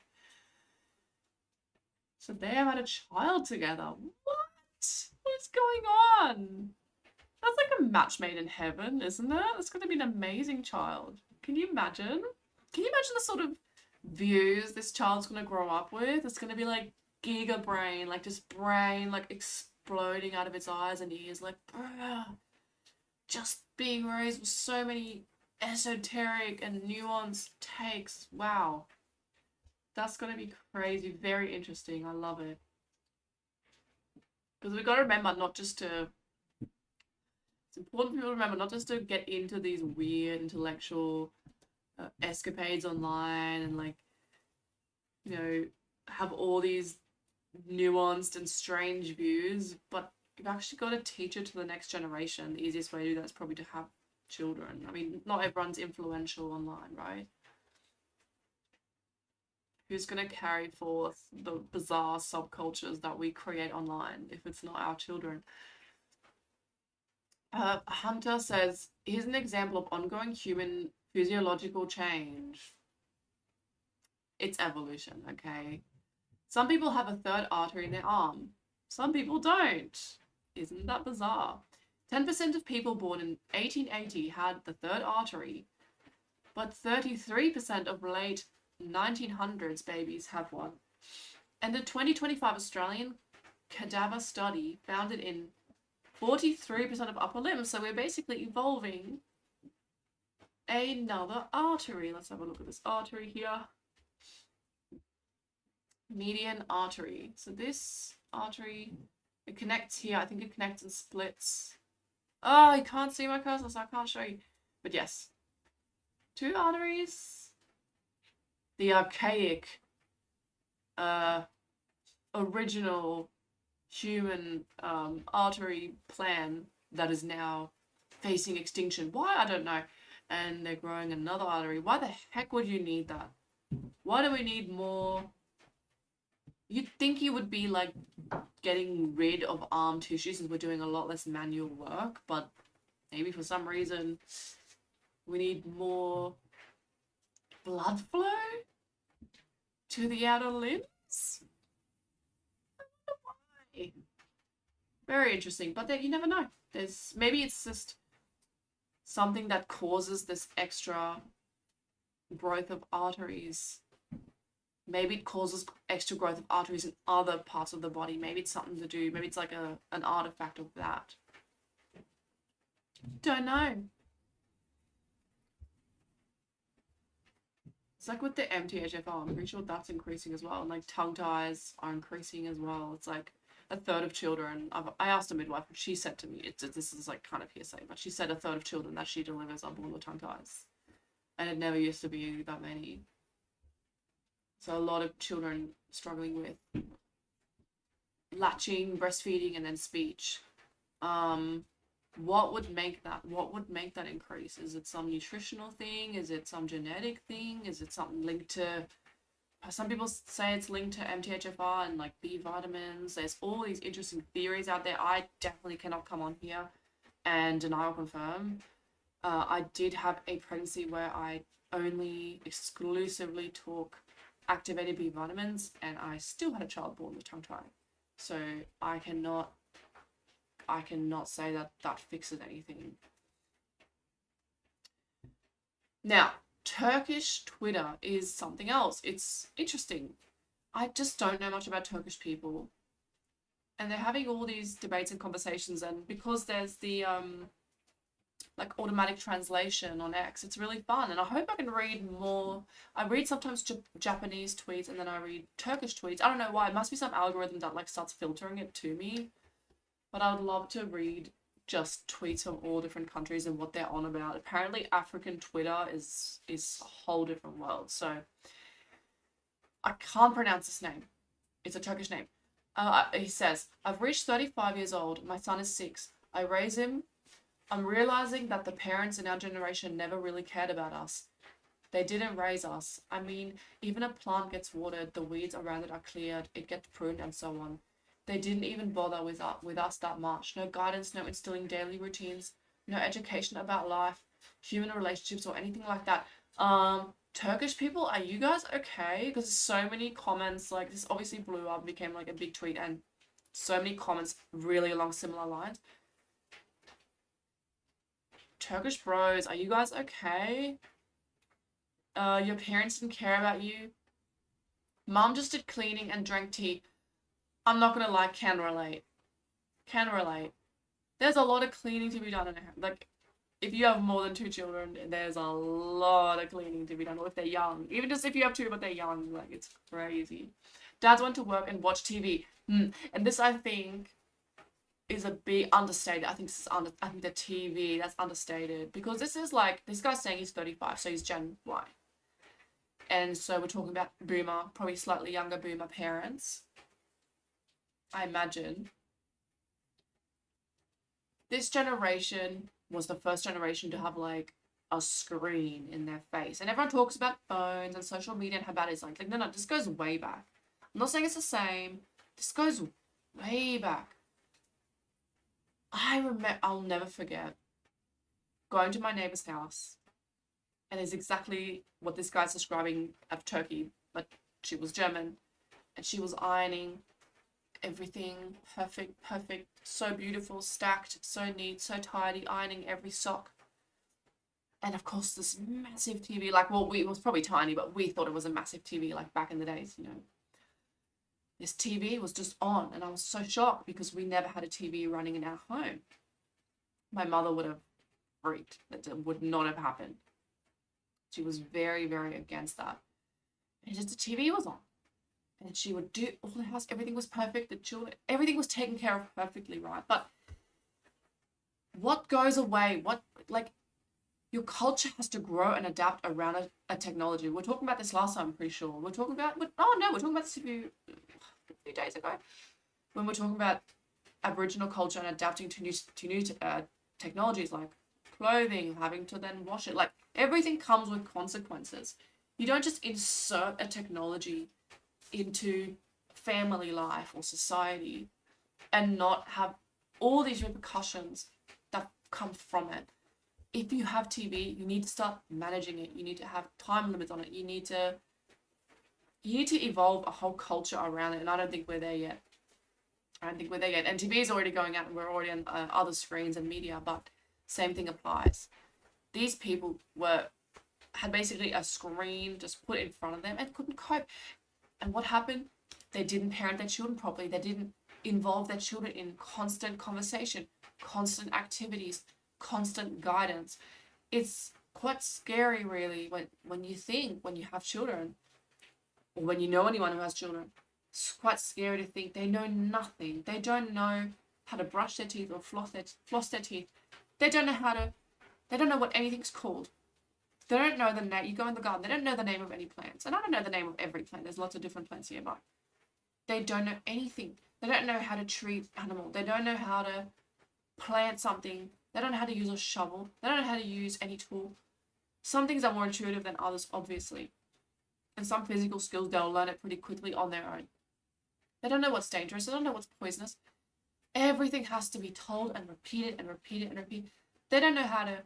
So they have had a child together. What? What's going on? That's like a match made in heaven, isn't it? It's going to be an amazing child. Can you imagine? Can you imagine the sort of views this child's going to grow up with? It's going to be like giga brain, like just brain like exploding out of its eyes and ears, like bruh, just being raised with so many esoteric and nuanced takes. Wow. That's going to be crazy. Very interesting. I love it. Because we've got to remember not just to... It's important for people to remember not just to get into these weird intellectual escapades online and like, you know, have all these nuanced and strange views, but you've actually got to teach it to the next generation. The easiest way to do that is probably to have children. I mean, not everyone's influential online, right? Who's going to carry forth the bizarre subcultures that we create online if it's not our children? Hunter says, here's an example of ongoing human physiological change. It's evolution, okay? Some people have a third artery in their arm. Some people don't. Isn't that bizarre? 10% of people born in 1880 had the third artery, but 33% of late 1900s babies have one. And the 2025 Australian cadaver study found it in 43% of upper limbs. So we're basically evolving another artery. Let's have a look at this artery here. Median artery. So this artery, it connects here. I think it connects and splits. Oh, you can't see my cursor, so I can't show you. But yes, two arteries. The archaic, original human artery plan that is now facing extinction. Why? I don't know. And they're growing another artery. Why the heck would you need that? Why do we need more? You'd think you would be like getting rid of arm tissue since we're doing a lot less manual work, but maybe for some reason we need more blood flow to the outer limbs. I wonder why. Very interesting, but then you never know. Maybe it's just something that causes this extra growth of arteries. Maybe it causes extra growth of arteries in other parts of the body. Maybe it's something to do. Maybe it's like an artifact of that. Don't know. It's like with the MTHFR, I'm pretty sure that's increasing as well. And like tongue ties are increasing as well. It's like a third of children. I asked a midwife and she said to me, this is like kind of hearsay, but she said a third of children that she delivers are born with tongue ties. And it never used to be that many. So a lot of children struggling with latching, breastfeeding, and then speech. What would make that increase? Is it some nutritional thing? Is it some genetic thing? Is it something linked to... Some people say it's linked to MTHFR and like B vitamins. There's all these interesting theories out there. I definitely cannot come on here and deny or confirm. I did have a pregnancy where I only exclusively took activated B vitamins and I still had a child born with tongue tie. So I cannot say that that fixes anything. Now, Turkish Twitter is something else. It's interesting. I just don't know much about Turkish people. And they're having all these debates and conversations, and because there's the like automatic translation on X, it's really fun. And I hope I can read more. I read sometimes Japanese tweets and then I read Turkish tweets. I don't know why. It must be some algorithm that like starts filtering it to me. But I would love to read just tweets from all different countries and what they're on about. Apparently African Twitter is a whole different world. So I can't pronounce this name. It's a Turkish name. He says, I've reached 35 years old. My son is 6. I raise him. I'm realizing that the parents in our generation never really cared about us. They didn't raise us. I mean, even a plant gets watered, the weeds around it are cleared, it gets pruned, and so on. They didn't even bother with us that much. No guidance, no instilling daily routines, no education about life, human relationships, or anything like that. Turkish people, are you guys okay? Because there's so many comments, like, this obviously blew up, became like a big tweet, and so many comments really along similar lines. Turkish bros, are you guys okay? Your parents didn't care about you. Mum just did cleaning and drank tea. I'm not gonna lie, can relate. Can relate. There's a lot of cleaning to be done in a house. Like, if you have more than 2 children, there's a lot of cleaning to be done, or if they're young. Even just if you have 2 but they're young, like, it's crazy. Dads went to work and watched TV. And this, I think, is a bit understated. I think I think the TV, that's understated. Because this is like, this guy's saying he's 35, so he's Gen Y. And so we're talking about boomer, probably slightly younger boomer parents, I imagine. This generation was the first generation to have, like, a screen in their face. And everyone talks about phones and social media and how bad it's like, no, this goes way back. I'm not saying it's the same. This goes way back. I'll never forget going to my neighbor's house, and it's exactly what this guy's describing of Turkey, but she was German, and she was ironing everything perfect, so beautiful, stacked, so neat, so tidy, ironing every sock. And of course, this massive TV, like, well, it was probably tiny, but we thought it was a massive TV, like, back in the days, you know. This TV was just on, and I was so shocked because we never had a TV running in our home. My mother would have freaked. That would not have happened. She was very, very against that. And just the TV was on. And she would do all the house, everything was perfect, the children, everything was taken care of perfectly, right? But what goes away? Your culture has to grow and adapt around a technology. We're talking about this last time, I'm pretty sure. We're talking about this a few days ago, when we're talking about Aboriginal culture and adapting to new technologies like clothing, having to then wash it. Like, everything comes with consequences. You don't just insert a technology into family life or society and not have all these repercussions that come from it. If you have TV, you need to start managing it. You need to have time limits on it. You need to evolve a whole culture around it, and I don't think we're there yet. And TV is already going out, and we're already on other screens and media, but same thing applies. These people had basically a screen just put in front of them and couldn't cope. And what happened? They didn't parent their children properly. They didn't involve their children in constant conversation, constant activities, constant guidance. It's quite scary, really, when you have children, or when you know anyone who has children. It's quite scary to think they know nothing. They don't know how to brush their teeth or floss their teeth. They don't know what anything's called. They don't know the name. You go in the garden, they don't know the name of any plants. And I don't know the name of every plant. There's lots of different plants here, but they don't know anything. They don't know how to treat animals. They don't know how to plant something. They don't know how to use a shovel. They don't know how to use any tool. Some things are more intuitive than others, obviously. And some physical skills, they'll learn it pretty quickly on their own. They don't know what's dangerous. They don't know what's poisonous. Everything has to be told and repeated and repeated and repeated. They don't know how to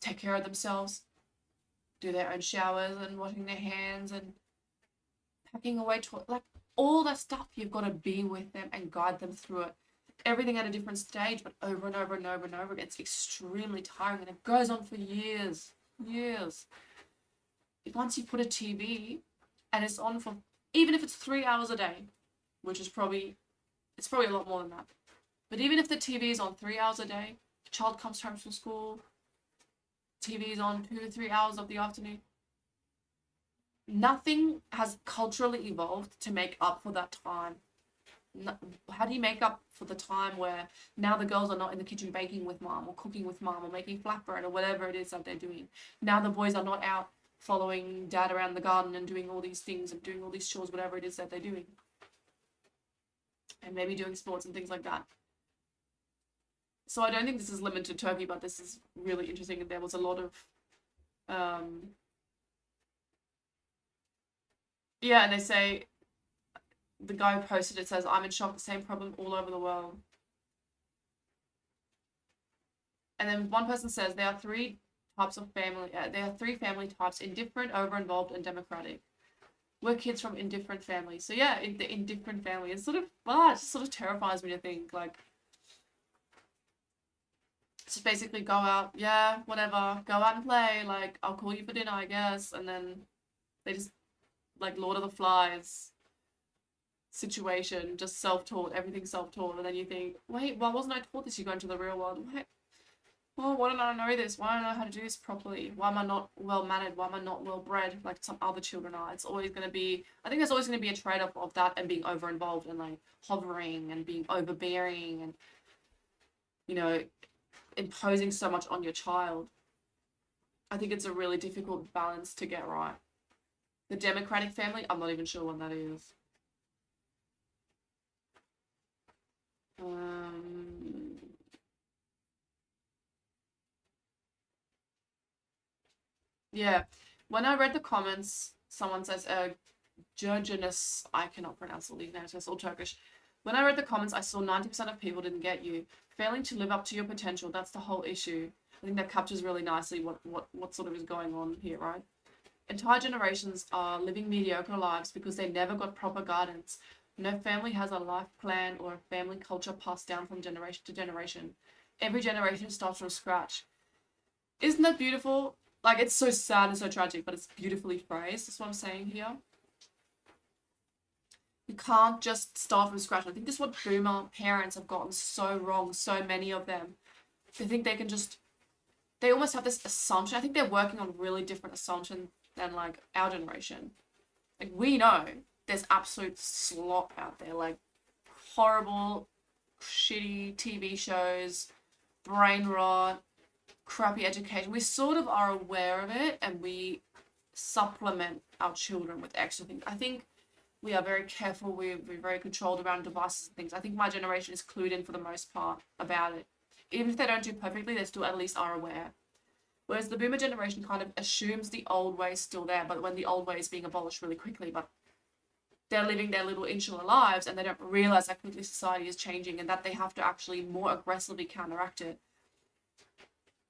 take care of themselves, do their own showers and washing their hands and packing away like all that stuff. You've got to be with them and guide them through it. Everything at a different stage, but over and over and over and over again. It's extremely tiring, and it goes on for years. Once you put a TV and it's on for, even if it's 3 hours a day, which is probably a lot more than that, but even if the TV is on 3 hours a day, the child comes home from school, TV is on 2 or 3 hours of the afternoon, nothing has culturally evolved to make up for that time. How do you make up for the time where now the girls are not in the kitchen baking with mom or cooking with mom or making flatbread or whatever it is that they're doing? Now the boys are not out following dad around the garden and doing all these things and doing all these chores, whatever it is that they're doing. and maybe doing sports and things like that. So I don't think this is limited to Turkey, but this is really interesting. And there was a lot of, yeah, and they say, the guy who posted it says, I'm in shock, the same problem all over the world. And then one person says, there are three types of family, there are three family types: indifferent, over-involved, and democratic. We're kids from indifferent families. So yeah, the indifferent family. It's sort of, it just sort of terrifies me to think, like, just basically go out, yeah, whatever, go out and play, like, I'll call you for dinner, I guess, and then they just, like, Lord of the Flies situation, just self-taught, everything self-taught, and then you think, wait, why wasn't I taught this? You go into the real world, wait, well, why don't I know this? Why don't I know how to do this properly? Why am I not well-mannered? Why am I not well-bred like some other children are? It's always going to be, I think there's always going to be a trade-off of that and being over-involved and, like, hovering and being overbearing and, you know, imposing so much on your child. I think it's a really difficult balance to get right. The democratic family, I'm not even sure what that is. Yeah, when I read the comments, someone says, Georgianus, I cannot pronounce all these names, it's all Turkish. When I read the comments, I saw 90% of people didn't get you. Failing to live up to your potential, that's the whole issue. I think that captures really nicely what sort of is going on here, right? Entire generations are living mediocre lives because they never got proper guidance. No family has a life plan or a family culture passed down from generation to generation. Every generation starts from scratch. Isn't that beautiful? Like, it's so sad and so tragic, but it's beautifully phrased. That's what I'm saying here. You can't just start from scratch. I think this is what boomer parents have gotten so wrong, so many of them. They think they can just, they almost have this assumption. I think they're working on really different assumptions than, like, our generation. Like, we know there's absolute slop out there, like horrible, shitty TV shows, brain rot, crappy education. We sort of are aware of it and we supplement our children with extra things. I think we are very careful, we're very controlled around devices and things. I think my generation is clued in for the most part about it. Even if they don't do perfectly, they still at least are aware. Whereas the boomer generation kind of assumes the old way is still there, but when the old way is being abolished really quickly, but they're living their little insular lives and they don't realize how quickly society is changing and that they have to actually more aggressively counteract it.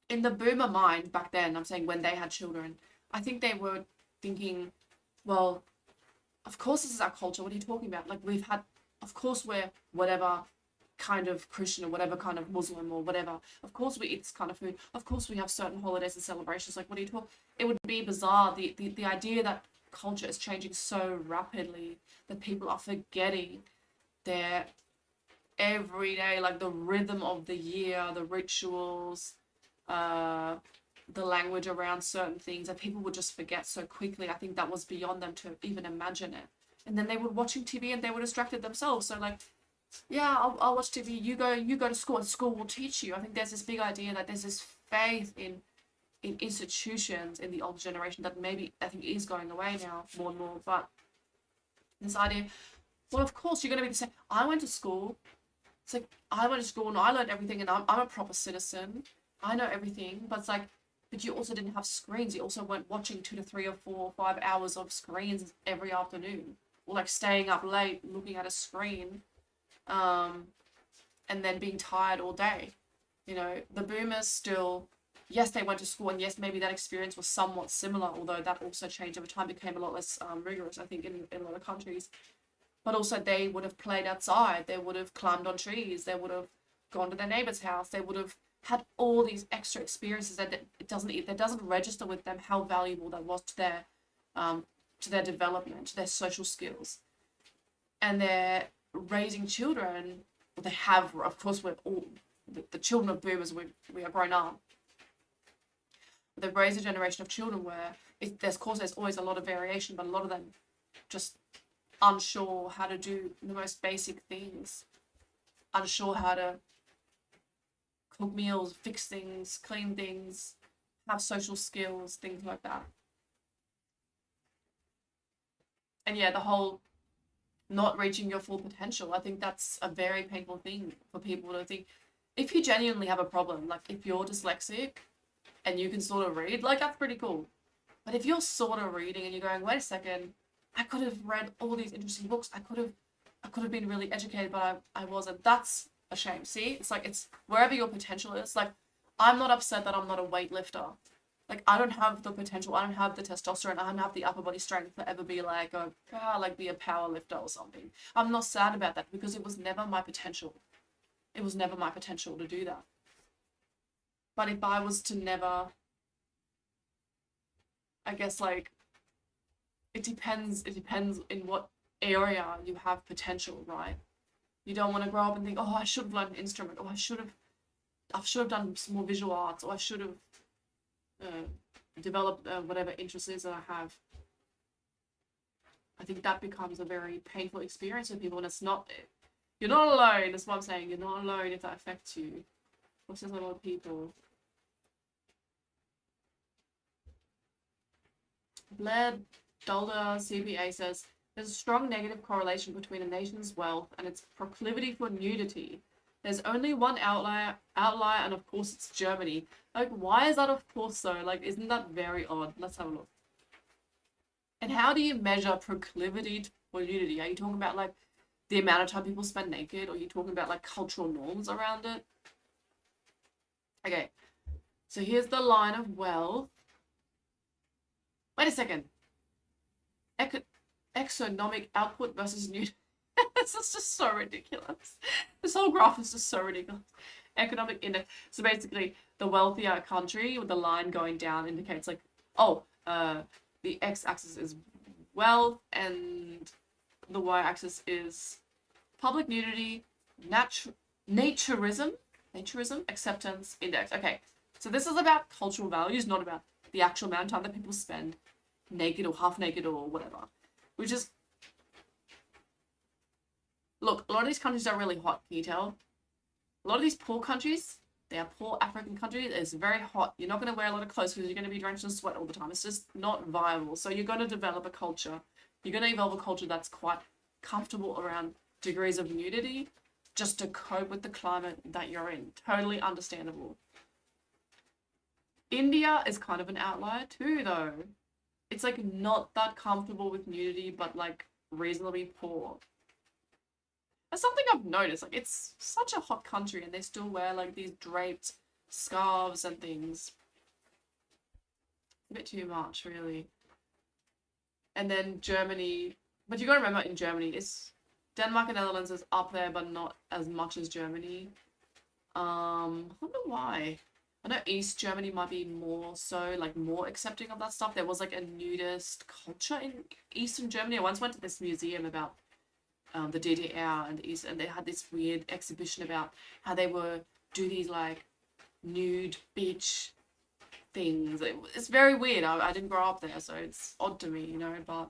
In the boomer mind back then, I'm saying when they had children, I think they were thinking, well, of course this is our culture, what are you talking about? Like, we've had, of course we're whatever kind of Christian or whatever kind of Muslim or whatever. Of course we eat this kind of food. Of course we have certain holidays and celebrations. Like, what are you talking? It would be bizarre, the idea that culture is changing so rapidly that people are forgetting their everyday, like the rhythm of the year, the rituals, the language around certain things, that people would just forget so quickly. I think that was beyond them to even imagine it. And then they were watching TV and they were distracted themselves. So, like, yeah, I'll watch TV. You go to school and school will teach you. I think there's this big idea that there's this faith in institutions in the older generation that maybe I think is going away now more and more. But this idea, well, of course you're going to be the same. I went to school. It's like, I went to school and I learned everything and I'm a proper citizen. I know everything. But it's like, but you also didn't have screens. You also weren't watching 2 to 3 or 4 or 5 hours of screens every afternoon. Or like staying up late looking at a screen and then being tired all day. You know, the boomers still, yes, they went to school, and yes, maybe that experience was somewhat similar, although that also changed over time, became a lot less rigorous, I think, in a lot of countries. But also they would have played outside, they would have climbed on trees, they would have gone to their neighbor's house, they would have had all these extra experiences that doesn't register with them how valuable that was to their development, to their social skills. And they're raising children, they have, of course, we're all, the children of boomers, we are grown up. They've raised a generation of children where there's always a lot of variation, but a lot of them just unsure how to do the most basic things, unsure how to cook meals, fix things, clean things, have social skills, things like that. And yeah, the whole not reaching your full potential. I think that's a very painful thing for people to think. If you genuinely have a problem, like if you're dyslexic and you can sort of read, like that's pretty cool. But if you're sort of reading and you're going, wait a second, I could have read all these interesting books. I could have been really educated, but I wasn't. That's a shame. See, it's like it's wherever your potential is. Like I'm not upset that I'm not a weightlifter. Like I don't have the potential. I don't have the testosterone. I don't have the upper body strength to ever be like be a power lifter or something. I'm not sad about that because it was never my potential. It was never my potential to do that. But if I was to never, I guess like it depends in what area you have potential, right? You don't want to grow up and think, oh, I should have learned an instrument, or I should have done some more visual arts, or I should have developed whatever interest is that I have. I think that becomes a very painful experience for people, and it's not. You're not alone. That's what I'm saying. You're not alone if that affects you. What's a lot of people? Blair Dolder CPA says there's a strong negative correlation between a nation's wealth and its proclivity for nudity. There's only one outlier, and of course it's Germany. Like, why is that of course so? Like, isn't that very odd? Let's have a look. And how do you measure proclivity for nudity? Are you talking about, like, the amount of time people spend naked, or are you talking about, like, cultural norms around it? Okay, so here's the line of wealth. Wait a second. Economic output versus nudity. This is just so ridiculous. This whole graph is just so ridiculous. Economic index. So basically, the wealthier country with the line going down indicates like, the x-axis is wealth and the y-axis is public nudity, naturism, acceptance index. Okay, so this is about cultural values, not about the actual amount of time that people spend naked or half naked or whatever. Which is, look, a lot of these countries are really hot, can you tell? A lot of these poor countries, they are poor African countries, it's very hot. You're not going to wear a lot of clothes because you're going to be drenched in sweat all the time. It's just not viable. So you're going to develop a culture. You're going to evolve a culture that's quite comfortable around degrees of nudity just to cope with the climate that you're in. Totally understandable. India is kind of an outlier too, though. It's like not that comfortable with nudity, but like reasonably poor. That's something I've noticed. Like it's such a hot country and they still wear like these draped scarves and things. A bit too much, really. And then Germany, but you gotta remember in Germany, it's Denmark and Netherlands is up there, but not as much as Germany. I don't know why. I know East Germany might be more so, like, more accepting of that stuff. There was, like, a nudist culture in Eastern Germany. I once went to this museum about the DDR and the East, and they had this weird exhibition about how they were do these, like, nude beach things. It's very weird. I didn't grow up there, so it's odd to me, you know, but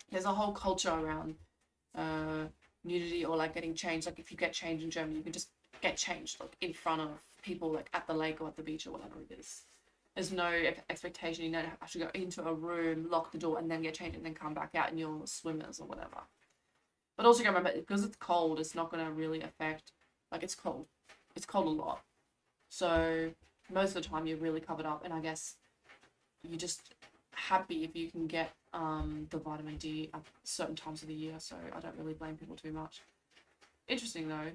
there's a whole culture around nudity or, like, getting changed. Like, if you get changed in Germany, you can just get changed, like, in front of people like at the lake or at the beach or whatever it is. There's no expectation you don't have to go into a room, lock the door, and then get changed and then come back out in your swimmers or whatever. But also remember, because it's cold, it's not going to really affect, like it's cold. It's cold a lot. So most of the time you're really covered up, and I guess you're just happy if you can get the vitamin D at certain times of the year, so I don't really blame people too much. Interesting though.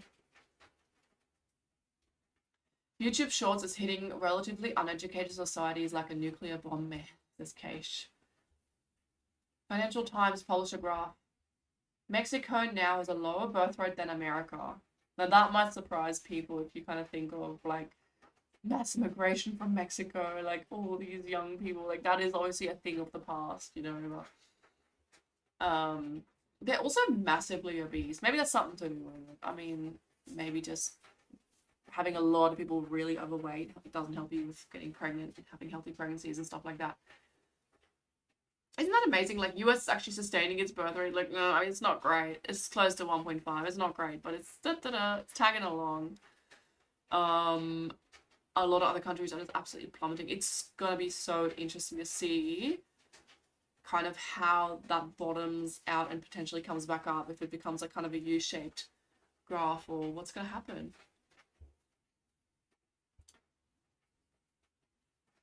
YouTube Shorts is hitting relatively uneducated societies like a nuclear bomb, man. This case. Financial Times published a graph. Mexico now has a lower birth rate than America. Now that might surprise people if you kind of think of like mass immigration from Mexico, like all these young people, like that is obviously a thing of the past, you know. They're also massively obese. Maybe that's something to do with it. I mean, maybe just having a lot of people really overweight, it doesn't help you with getting pregnant and having healthy pregnancies and stuff like that. Isn't that amazing? Like, US actually sustaining its birth rate. Like, no, I mean, it's not great. It's close to 1.5. It's not great, but it's it's tagging along. A lot of other countries are just absolutely plummeting. It's gonna be so interesting to see kind of how that bottoms out and potentially comes back up, if it becomes like kind of a U-shaped graph, or what's going to happen.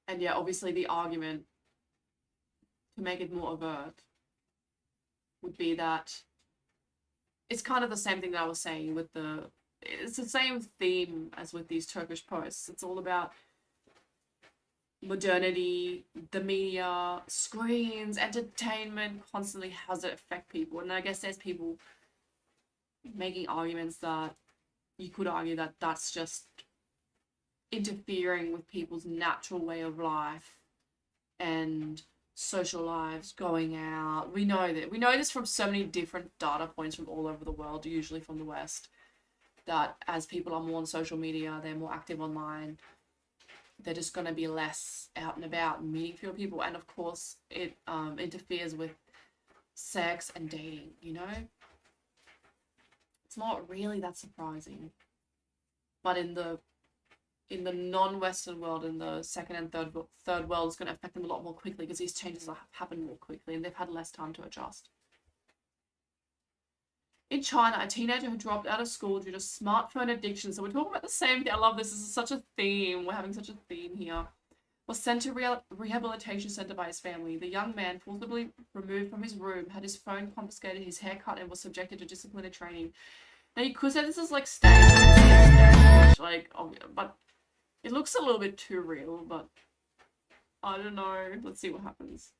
And yeah, obviously the argument to make it more overt would be that it's kind of the same thing that I was saying with it's the same theme as with these Turkish posts. It's all about modernity, the media, screens, entertainment, constantly how does it affect people. And I guess there's people making arguments that you could argue that that's just interfering with people's natural way of life and social lives, going out. We know this from so many different data points from all over the world, usually from the West, that as people are more on social media, they're more active online, they're just going to be less out and about, meeting fewer people. And of course it interferes with sex and dating, you know? It's not really that surprising. But in the non-Western world, in the second and third world, it's going to affect them a lot more quickly because these changes happen more quickly and they've had less time to adjust. In China, a teenager who dropped out of school due to smartphone addiction, so we're talking about the same thing. I love this. This is such a theme. We're having such a theme here. Was sent to a rehabilitation center by his family. The young man, forcibly removed from his room, had his phone confiscated, his hair cut, and was subjected to disciplinary training. Now, you could say this is like stage, like, but it looks a little bit too real, but I don't know. Let's see what happens.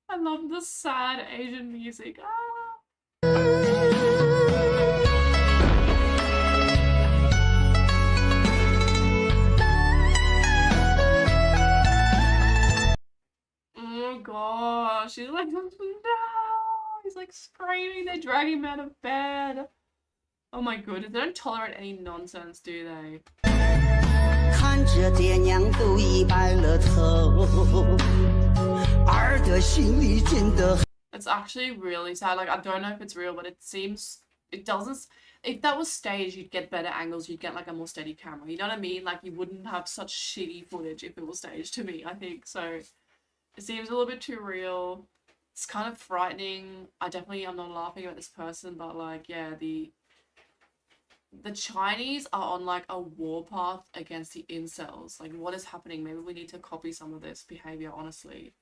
I love the sad Asian music. Oh gosh, he's like, no! He's like screaming, they're dragging him out of bed. Oh my goodness, they don't tolerate any nonsense, do they?看着爹娘都已白了头，儿的心里真的。 It's actually really sad. Like, I don't know if it's real, but it doesn't. If that was staged, you'd get better angles. You'd get like a more steady camera. You know what I mean? Like, you wouldn't have such shitty footage if it was staged. To me, I think so. It seems a little bit too real. It's kind of frightening. I'm not laughing at this person, but like, yeah, the Chinese are on like a warpath against the incels. Like, what is happening? Maybe we need to copy some of this behavior, honestly.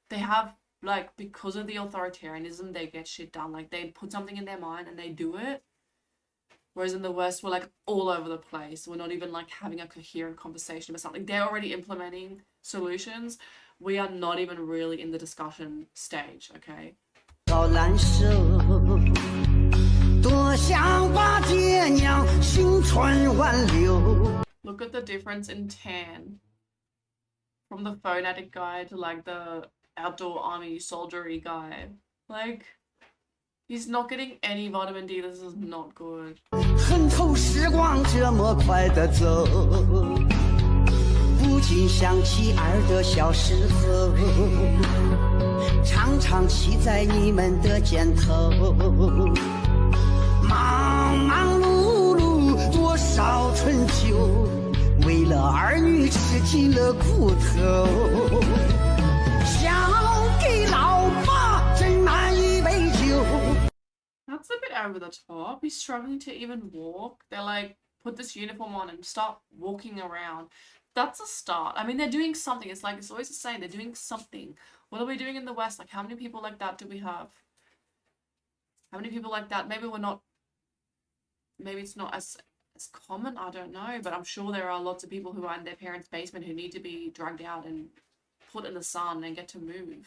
They have, like, because of the authoritarianism, they get shit done. Like, they put something in their mind and they do it. Whereas in the West, we're like all over the place. We're not even like having a coherent conversation about something. They're already implementing solutions. We are not even really in the discussion stage, okay? Look at the difference in tan from the phone addict guy to like the outdoor army soldiery guy. Like, he's not getting any vitamin D. This is not good. 恨透时光这么快地走，不禁想起儿的小时候，常常骑在你们的肩头，忙忙碌碌多少春秋，为了儿女吃尽了苦头，想给老爸斟满一杯酒。 That's a bit over the top. He's struggling to even walk. They're like, put this uniform on and start walking around. That's a start. I mean, they're doing something. It's like, it's always the same. They're doing something. What are we doing in the West? Like, how many people like that do we have? How many people like that? Maybe it's not as common. I don't know. But I'm sure there are lots of people who are in their parents' basement who need to be dragged out and put in the sun and get to move.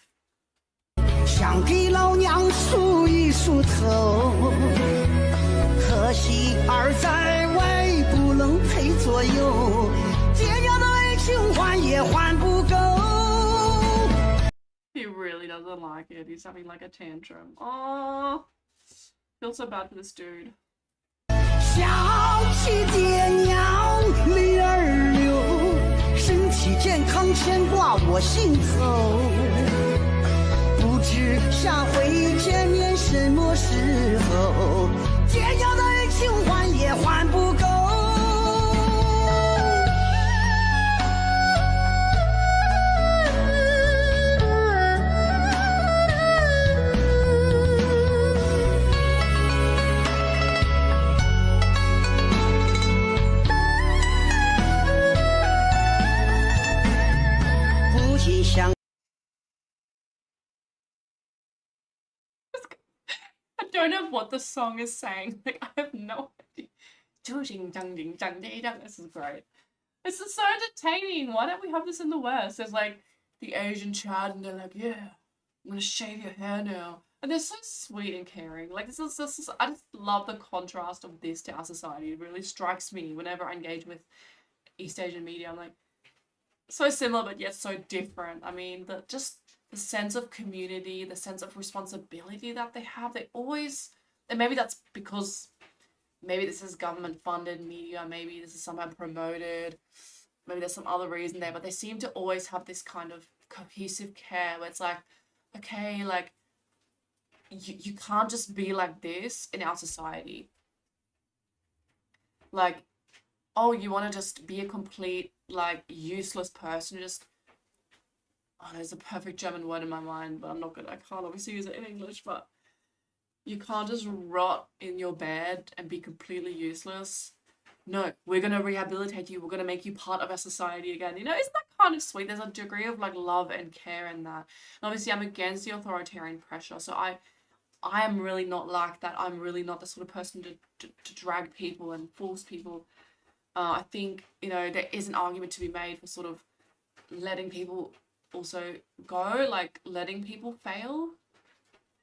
想给老娘梳一梳头，可惜儿在外不能陪左右，爹娘的爱情还也还不够。 He really doesn't like it. He's having like a tantrum. Oh, feel so bad for this dude. 想起爹娘泪儿流，身体健康牵挂我心头。 不知下回见面什么时候？解药的爱情还也还不够。不禁想。 I don't know what the song is saying. Like, I have no idea. This is great. This is so entertaining. Why don't we have this in the West? There's like the Asian child, and they're like, yeah, I'm gonna shave your hair now. And they're so sweet and caring. Like, this is I just love the contrast of this to our society. It really strikes me whenever I engage with East Asian media. I'm like, so similar, but yet so different. I mean, the sense of community, the sense of responsibility that they have, they always, and maybe that's because maybe this is government funded media, maybe this is somehow promoted, maybe there's some other reason there, but they seem to always have this kind of cohesive care where it's like, okay, like, you can't just be like this in our society. Like, oh, you want to just be a complete, like, useless person, just, oh, there's a perfect German word in my mind, but I can't obviously use it in English, but you can't just rot in your bed and be completely useless. No, we're going to rehabilitate you. We're going to make you part of our society again. You know, isn't that kind of sweet? There's a degree of, like, love and care in that. And obviously, I'm against the authoritarian pressure, so I am really not like that. I'm really not the sort of person to drag people and force people. I think, you know, there is an argument to be made for sort of letting people also go, like letting people fail.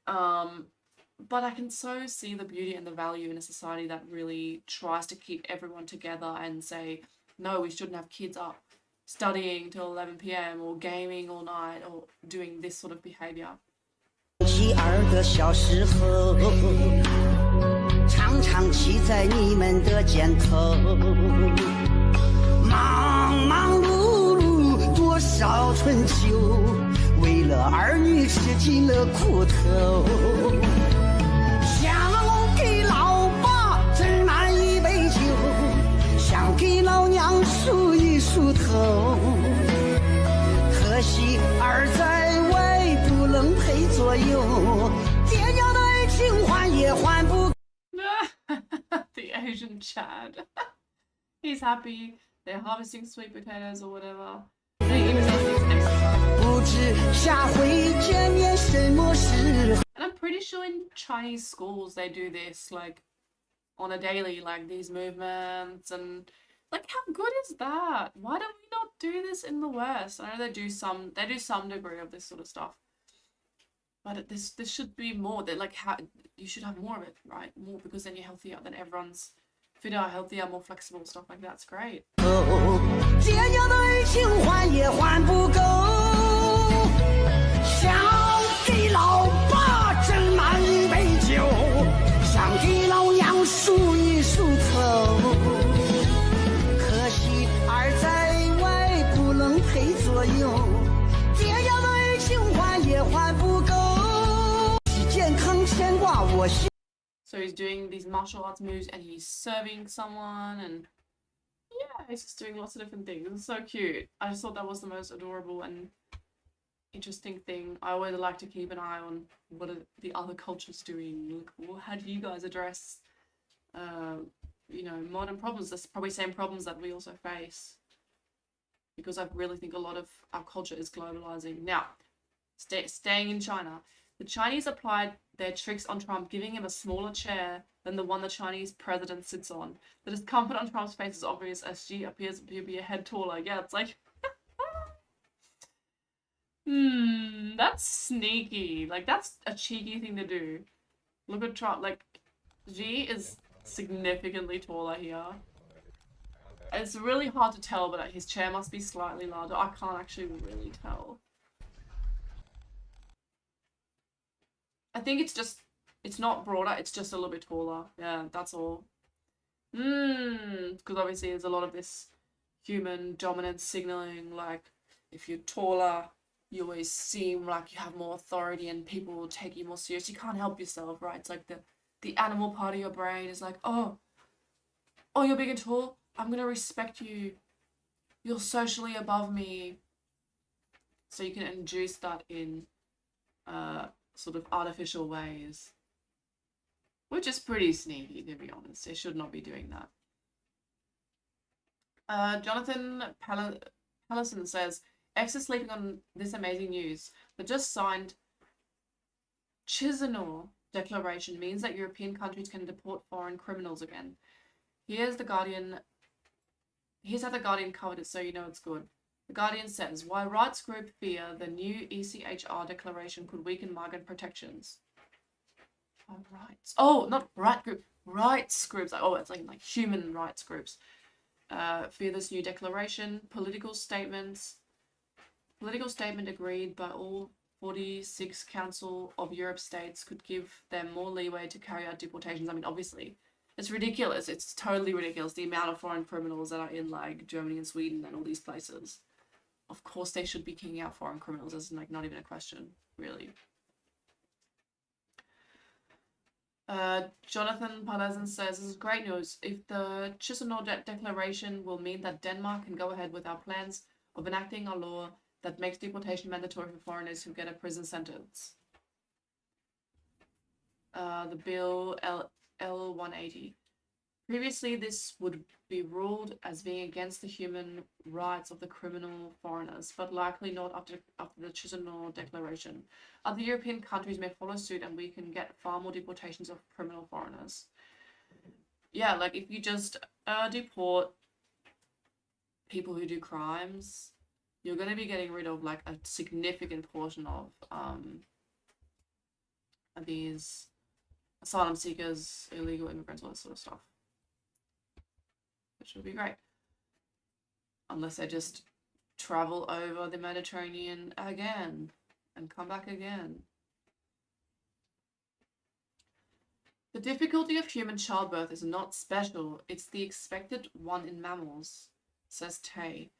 But I can so see the beauty and the value in a society that really tries to keep everyone together and say, no, we shouldn't have kids up studying till 11 p.m. or gaming all night or doing this sort of behavior. 72的小时候，常常骑在你们的肩头，忙忙碌碌多少春秋，为了儿女吃尽了苦头，想给老爸斟满一杯酒，想给老娘梳一梳头，可惜儿在外不能陪左右，爹娘的爱情还也还不。 The Asian Chad. He's happy. They're harvesting sweet potatoes or whatever. And he even says he's exercising. 不知下回见面什么时候。 And I'm pretty sure in Chinese schools they do this, like, on a daily, like, these movements and, like, how good is that? Why don't we not do this in the West? I know they do some degree of this sort of stuff. But this should be more. That, like, how you should have more of it, right? More, because then you're healthier, then everyone's fitter, healthier, more flexible, stuff like that's great. 爹娘的爱情还也还不够，想给老爸斟满一杯酒，想给老娘梳一梳头，可惜儿在外不能陪左右，爹娘的爱情还也还不够，健康牵挂我心。 So he's doing these martial arts moves and he's serving someone and yeah, he's just doing lots of different things. It's so cute. I just thought that was the most adorable and interesting thing. I always like to keep an eye on what are the other cultures doing. Like, well, how do you guys address, you know, modern problems? That's probably same problems that we also face. Because I really think a lot of our culture is globalizing. Now, staying in China, the Chinese applied their tricks on Trump, giving him a smaller chair than the one the Chinese president sits on. The discomfort on Trump's face is obvious as she appears to be a head taller. Yeah, it's like... that's sneaky. Like, that's a cheeky thing to do. Look at Trump. Like, Xi is significantly taller here. It's really hard to tell, but his chair must be slightly larger. I can't actually really tell. I think it's not broader, it's just a little bit taller. Yeah, that's all. Because obviously there's a lot of this human dominance signaling, like, if you're taller, you always seem like you have more authority and people will take you more serious. You can't help yourself, right? It's like the the animal part of your brain is like, oh, you're big and tall, I'm gonna respect you, you're socially above me. So you can induce that in sort of artificial ways, which is pretty sneaky, to be honest. They should not be doing that. Jonathan Pallison says, X is sleeping on this amazing news. The just signed Chisinau Declaration means that European countries can deport foreign criminals again. Here's how the Guardian covered it so you know it's good. The Guardian says, why rights group fear the new ECHR declaration could weaken migrant protections. Oh, rights. Oh, not right group. Rights groups. Oh, it's like human rights groups. Fear this new declaration. Political statement agreed by all 46 Council of Europe states could give them more leeway to carry out deportations. I mean, obviously, it's ridiculous. It's totally ridiculous. The amount of foreign criminals that are in like Germany and Sweden and all these places. Of course, they should be kicking out foreign criminals. That's like not even a question, really. Jonathan Palazan says, this is great news. If the Chisinau Declaration will mean that Denmark can go ahead with our plans of enacting a law that makes deportation mandatory for foreigners who get a prison sentence. The bill L180. Previously, this would be ruled as being against the human rights of the criminal foreigners, but likely not after the Chisinau Declaration. Other European countries may follow suit, and we can get far more deportations of criminal foreigners. Yeah, like if you just deport people who do crimes, you're going to be getting rid of like a significant portion of these asylum seekers, illegal immigrants, all that sort of stuff. Which would be great. Unless they just travel over the Mediterranean again and come back again. The difficulty of human childbirth is not special, it's the expected one in mammals, says Tay,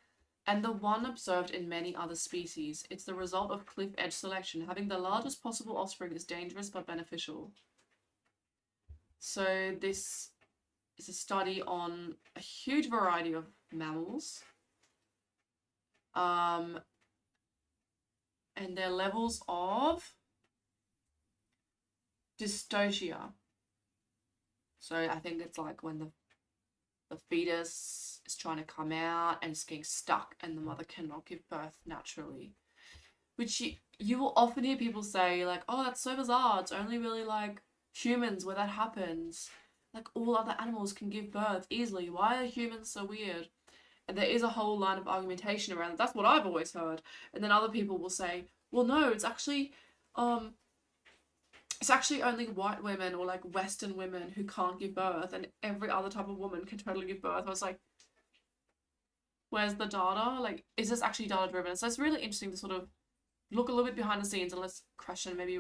and the one observed in many other species. It's the result of cliff edge selection. Having the largest possible offspring is dangerous but beneficial. So this is a study on a huge variety of mammals and their levels of dystocia. So I think it's like when the fetus is trying to come out and it's getting stuck and the mother cannot give birth naturally. Which you will often hear people say like, oh, that's so bizarre. It's only really like humans where that happens. Like all other animals can give birth easily. Why are humans so weird? And there is a whole line of argumentation around it. That's what I've always heard. And then other people will say, well, no, it's actually only white women or like Western women who can't give birth, and every other type of woman can totally give birth. I was like, where's the data? Like, is this actually data driven? So it's really interesting to sort of look a little bit behind the scenes and let's question, maybe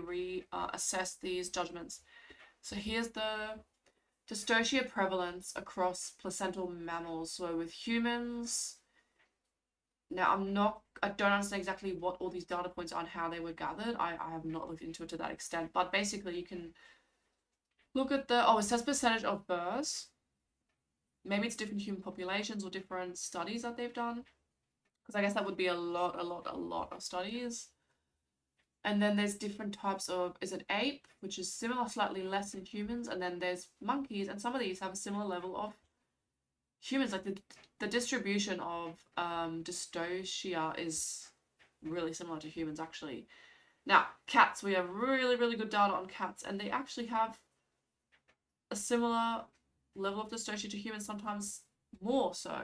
assess these judgments. So here's the dystocia prevalence across placental mammals. So with humans, now I don't understand exactly what all these data points are and how they were gathered. I have not looked into it to that extent, but basically you can look at it says percentage of births. Maybe it's different human populations or different studies that they've done, because I guess that would be a lot of studies. And then there's different types of, is it ape, which is similar, slightly less than humans, and then there's monkeys, and some of these have a similar level of humans. Like the distribution of dystocia is really similar to humans, actually. Now, cats, we have really good data on cats, and they actually have a similar level of dystocia to humans, sometimes more so.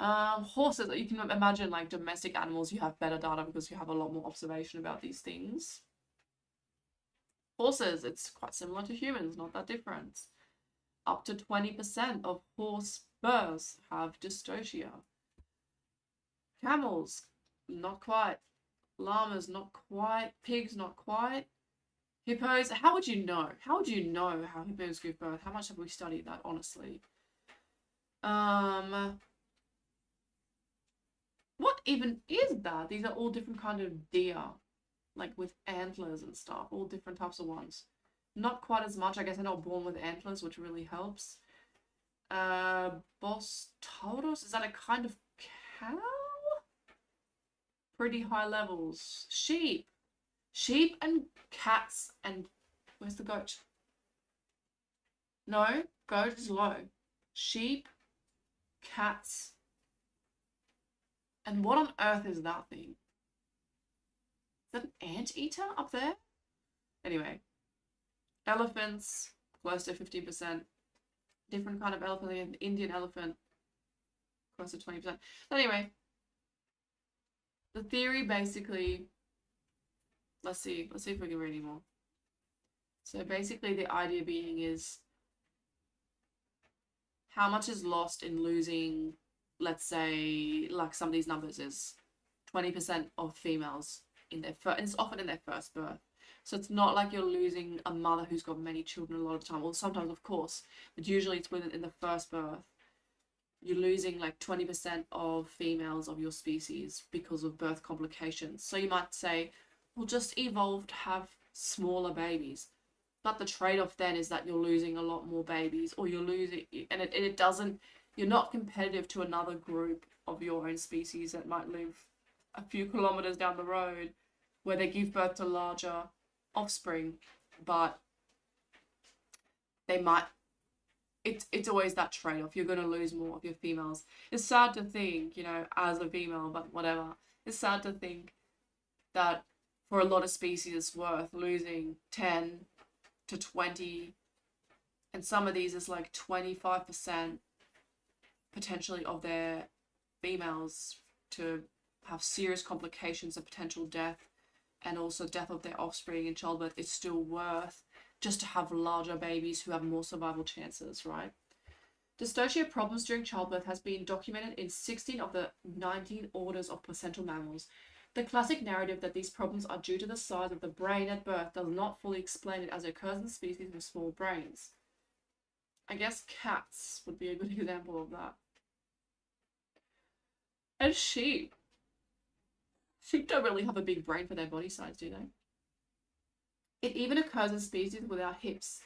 Horses, you can imagine like domestic animals, you have better data because you have a lot more observation about these things. Horses, it's quite similar to humans, not that different. Up to 20% of horse births have dystocia. Camels, not quite. Llamas, not quite. Pigs, not quite. Hippos, how would you know? How would you know how hippos give birth? How much have we studied that, honestly? What even is that? These are all different kind of deer, like with antlers and stuff, all different types of ones. not quite as much. I guess they're not born with antlers, which really helps. Bos Tauros, is that a kind of cow? Pretty high levels. Sheep. Sheep and cats and... Where's the goat? No, goat is low. Sheep, cats... And what on earth is that thing? Is that an anteater up there? Anyway. Elephants, close to 15%. Different kind of elephant, the Indian elephant, close to 20%. Anyway, the theory basically, let's see if we can read any more. So basically the idea being is how much is lost in losing, let's say, like some of these numbers is 20% of females in their first, and it's often in their first birth. So it's not like you're losing a mother who's got many children a lot of the time. Well, sometimes, of course, but usually it's in the first birth. You're losing like 20% of females of your species because of birth complications. So you might say, we'll just evolve to have smaller babies. But the trade-off then is that you're losing a lot more babies, or you're losing, and it doesn't, you're not competitive to another group of your own species that might live a few kilometers down the road where they give birth to larger offspring, but they might, it's always that trade-off. You're going to lose more of your females. It's sad to think, you know, as a female, but whatever, it's sad to think that for a lot of species it's worth losing 10 to 20, and some of these is like 25% potentially of their females to have serious complications of potential death, and also death of their offspring in childbirth. Is still worth just to have larger babies who have more survival chances, right? Dystocia problems during childbirth has been documented in 16 of the 19 orders of placental mammals. The classic narrative that these problems are due to the size of the brain at birth does not fully explain it, as it occurs in species with small brains. I guess cats would be a good example of that. And sheep. Sheep don't really have a big brain for their body size, do they? It even occurs in species without hips,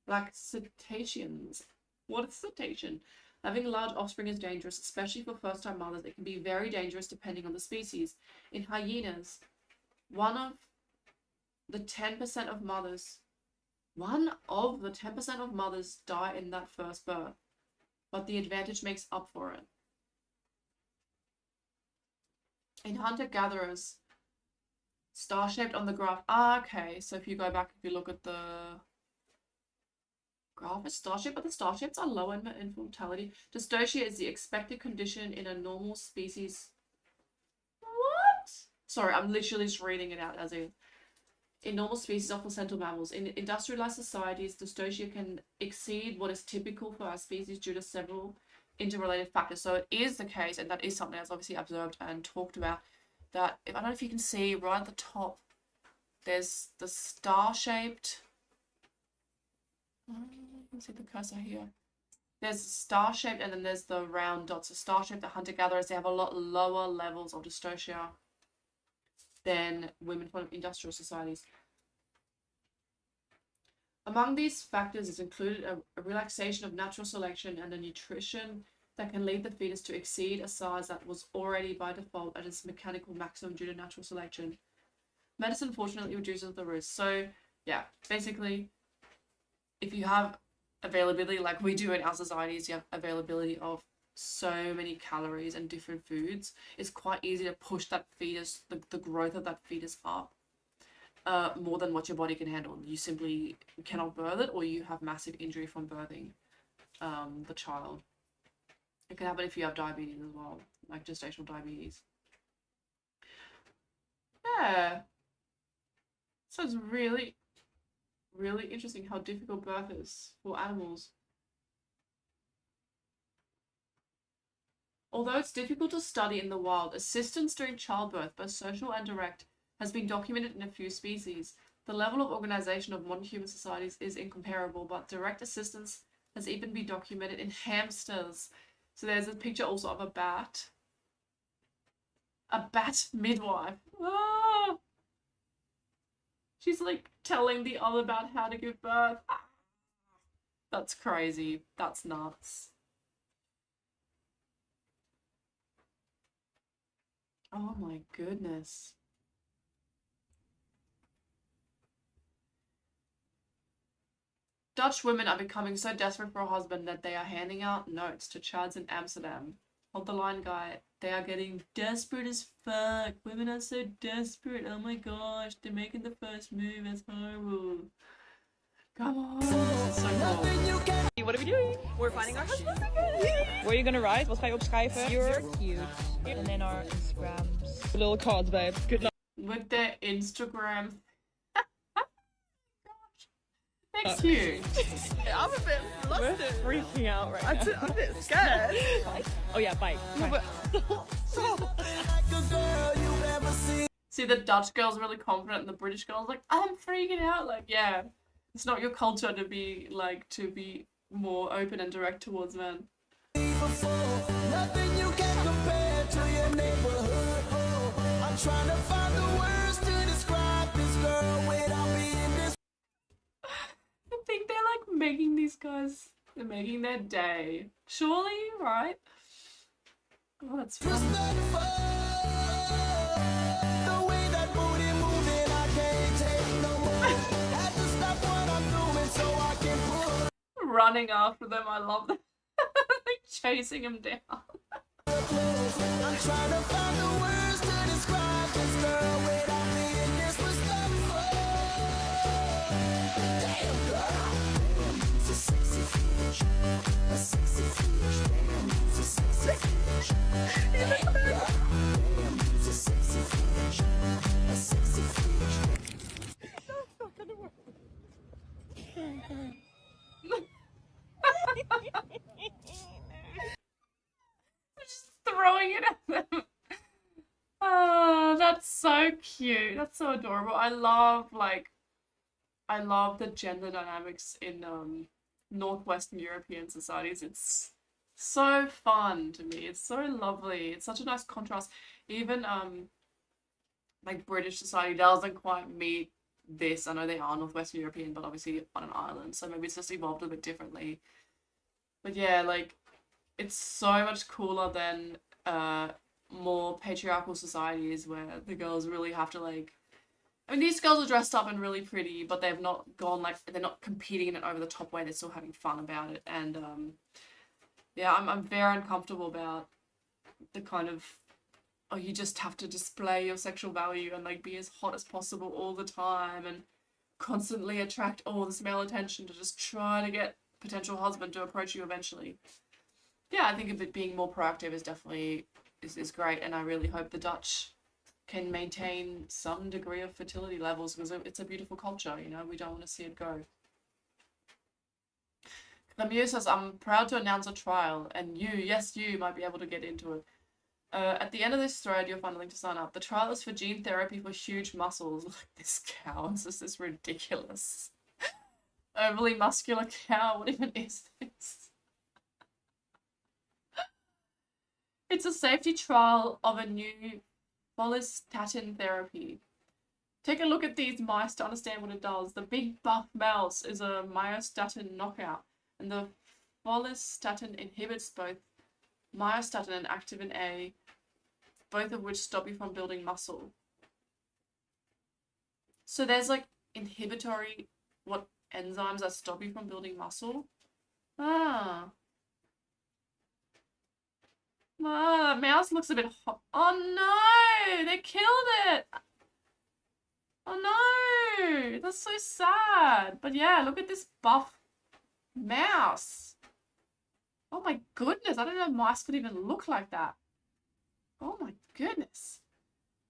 like cetaceans. What is cetacean? Having large offspring is dangerous, especially for first-time mothers. It can be very dangerous depending on the species. In hyenas, one of the 10% of mothers die in that first birth, but the advantage makes up for it. In hunter-gatherers, star-shaped on the graph. Okay, so if you go back, if you look at the graph, it's star-shaped, but the star-shapes are lower in mortality. Dystocia is the expected condition in a normal species. What? Sorry, I'm literally just reading it out as in normal species of placental mammals. In industrialized societies, dystocia can exceed what is typical for our species due to several interrelated factors. So it is the case, and that is something that's obviously observed and talked about, that I don't know if you can see right at the top, there's the star-shaped, you can see the cursor here, there's star-shaped, and then there's the round dots. So star-shaped, the hunter-gatherers, they have a lot lower levels of dystocia than women from industrial societies. Among these factors is included a relaxation of natural selection and a nutrition that can lead the fetus to exceed a size that was already by default at its mechanical maximum due to natural selection. Medicine fortunately reduces the risk. So yeah, basically, if you have availability like we do in our societies, you have availability of so many calories and different foods, it's quite easy to push that fetus, the growth of that fetus up more than what your body can handle. You simply cannot birth it, or you have massive injury from birthing the child. It can happen if you have diabetes as well, like gestational diabetes. Yeah. So it's really, really interesting how difficult birth is for animals. Although it's difficult to study in the wild, assistance during childbirth, both social and direct, has been documented in a few species. The level of organization of modern human societies is incomparable, but direct assistance has even been documented in hamsters. So there's a picture also of a bat midwife. Ah! She's like telling the other about how to give birth. Ah, that's crazy. That's nuts. Oh my goodness. Dutch women are becoming so desperate for a husband that they are handing out notes to Chads in Amsterdam. Hold the line, guy. They are getting desperate as fuck. Women are so desperate. Oh my gosh, they're making the first move. It's horrible. Come on. This is so cool. What are we doing? We're finding our husbands again. Where are you gonna ride? Wat ga je opschrijven? You're cute. And then our Instagrams. Little cards, babe. Good luck. With their Instagram. Thanks, cute. I'm a bit flustered. We're freaking out right now. I'm a bit scared. Oh yeah, bye. See, the Dutch girl's really confident and the British girl's like, I'm freaking out. Like, yeah, it's not your culture to be like, to be more open and direct towards men. Nothing you can compare to your neighborhood. Oh, I'm trying to find the words to describe this girl without being this. I think they're like making these guys, they're making their day. Surely, right? Oh, that's fun. The way that booty moving, I can't take no more. Had to stop what I'm doing so I can pull. Running after them, I love them. Like chasing him down. I'm trying to find the words to describe this girl without being disrespectful. Damn girl, she's a sexy fish, a sexy fish. Damn, she's a sexy fish. Damn girl, damn, she's a sexy fish, a sexy fish. That's not gonna work. Just throwing it at them. Oh, that's so cute. That's so adorable. I love the gender dynamics in Northwestern European societies. It's so fun to me. It's so lovely. It's such a nice contrast. Even like British society doesn't quite meet this. I know they are Northwestern European, but obviously on an island, so maybe it's just evolved a bit differently. But yeah, like it's so much cooler than more patriarchal societies where the girls really have to like. I mean, these girls are dressed up and really pretty, but they've not gone like they're not competing in an over the top way. They're still having fun about it, and yeah, I'm very uncomfortable about the kind of you just have to display your sexual value and like be as hot as possible all the time and constantly attract all this male attention to just try to get potential husband to approach you eventually. Yeah, I think it being more proactive is definitely is great, and I really hope the Dutch can maintain some degree of fertility levels because it's a beautiful culture, you know, we don't want to see it go. Lemieux says, I'm proud to announce a trial, and you, yes, you might be able to get into it. At the end of this thread, you'll find a link to sign up. The trial is for gene therapy for huge muscles. Look, this cow, this is ridiculous. Overly muscular cow, what even is this? It's a safety trial of a new follistatin therapy. Take a look at these mice to understand what it does. The big buff mouse is a myostatin knockout, and the follistatin inhibits both myostatin and activin A, both of which stop you from building muscle. So there's like inhibitory enzymes that stop you from building muscle. Ah, mouse looks a bit hot. Oh no, they killed it. Oh no, that's so sad. But yeah, look at this buff mouse. Oh my goodness, I don't know mice could even look like that. Oh my goodness.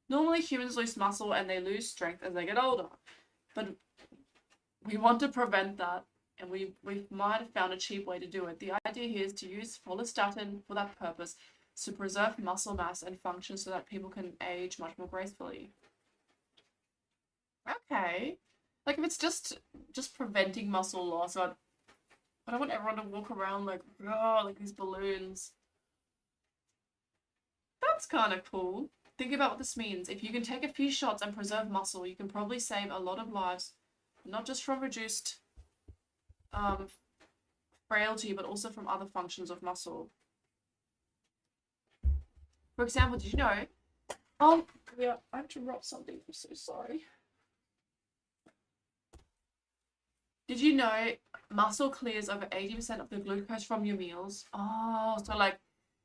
Normally humans lose muscle and they lose strength as they get older. But we want to prevent that, and we might have found a cheap way to do it. The idea here is to use follistatin for that purpose, to preserve muscle mass and function so that people can age much more gracefully. Okay. Like if it's just preventing muscle loss, I don't want everyone to walk around like these balloons. That's kind of cool. think about what this means. If you can take a few shots and preserve muscle, you can probably save a lot of lives, not just from reduced frailty, but also from other functions of muscle. For example, did you know? Oh, yeah, I have to drop something. I'm so sorry. Did you know muscle clears over 80% of the glucose from your meals? Oh, so like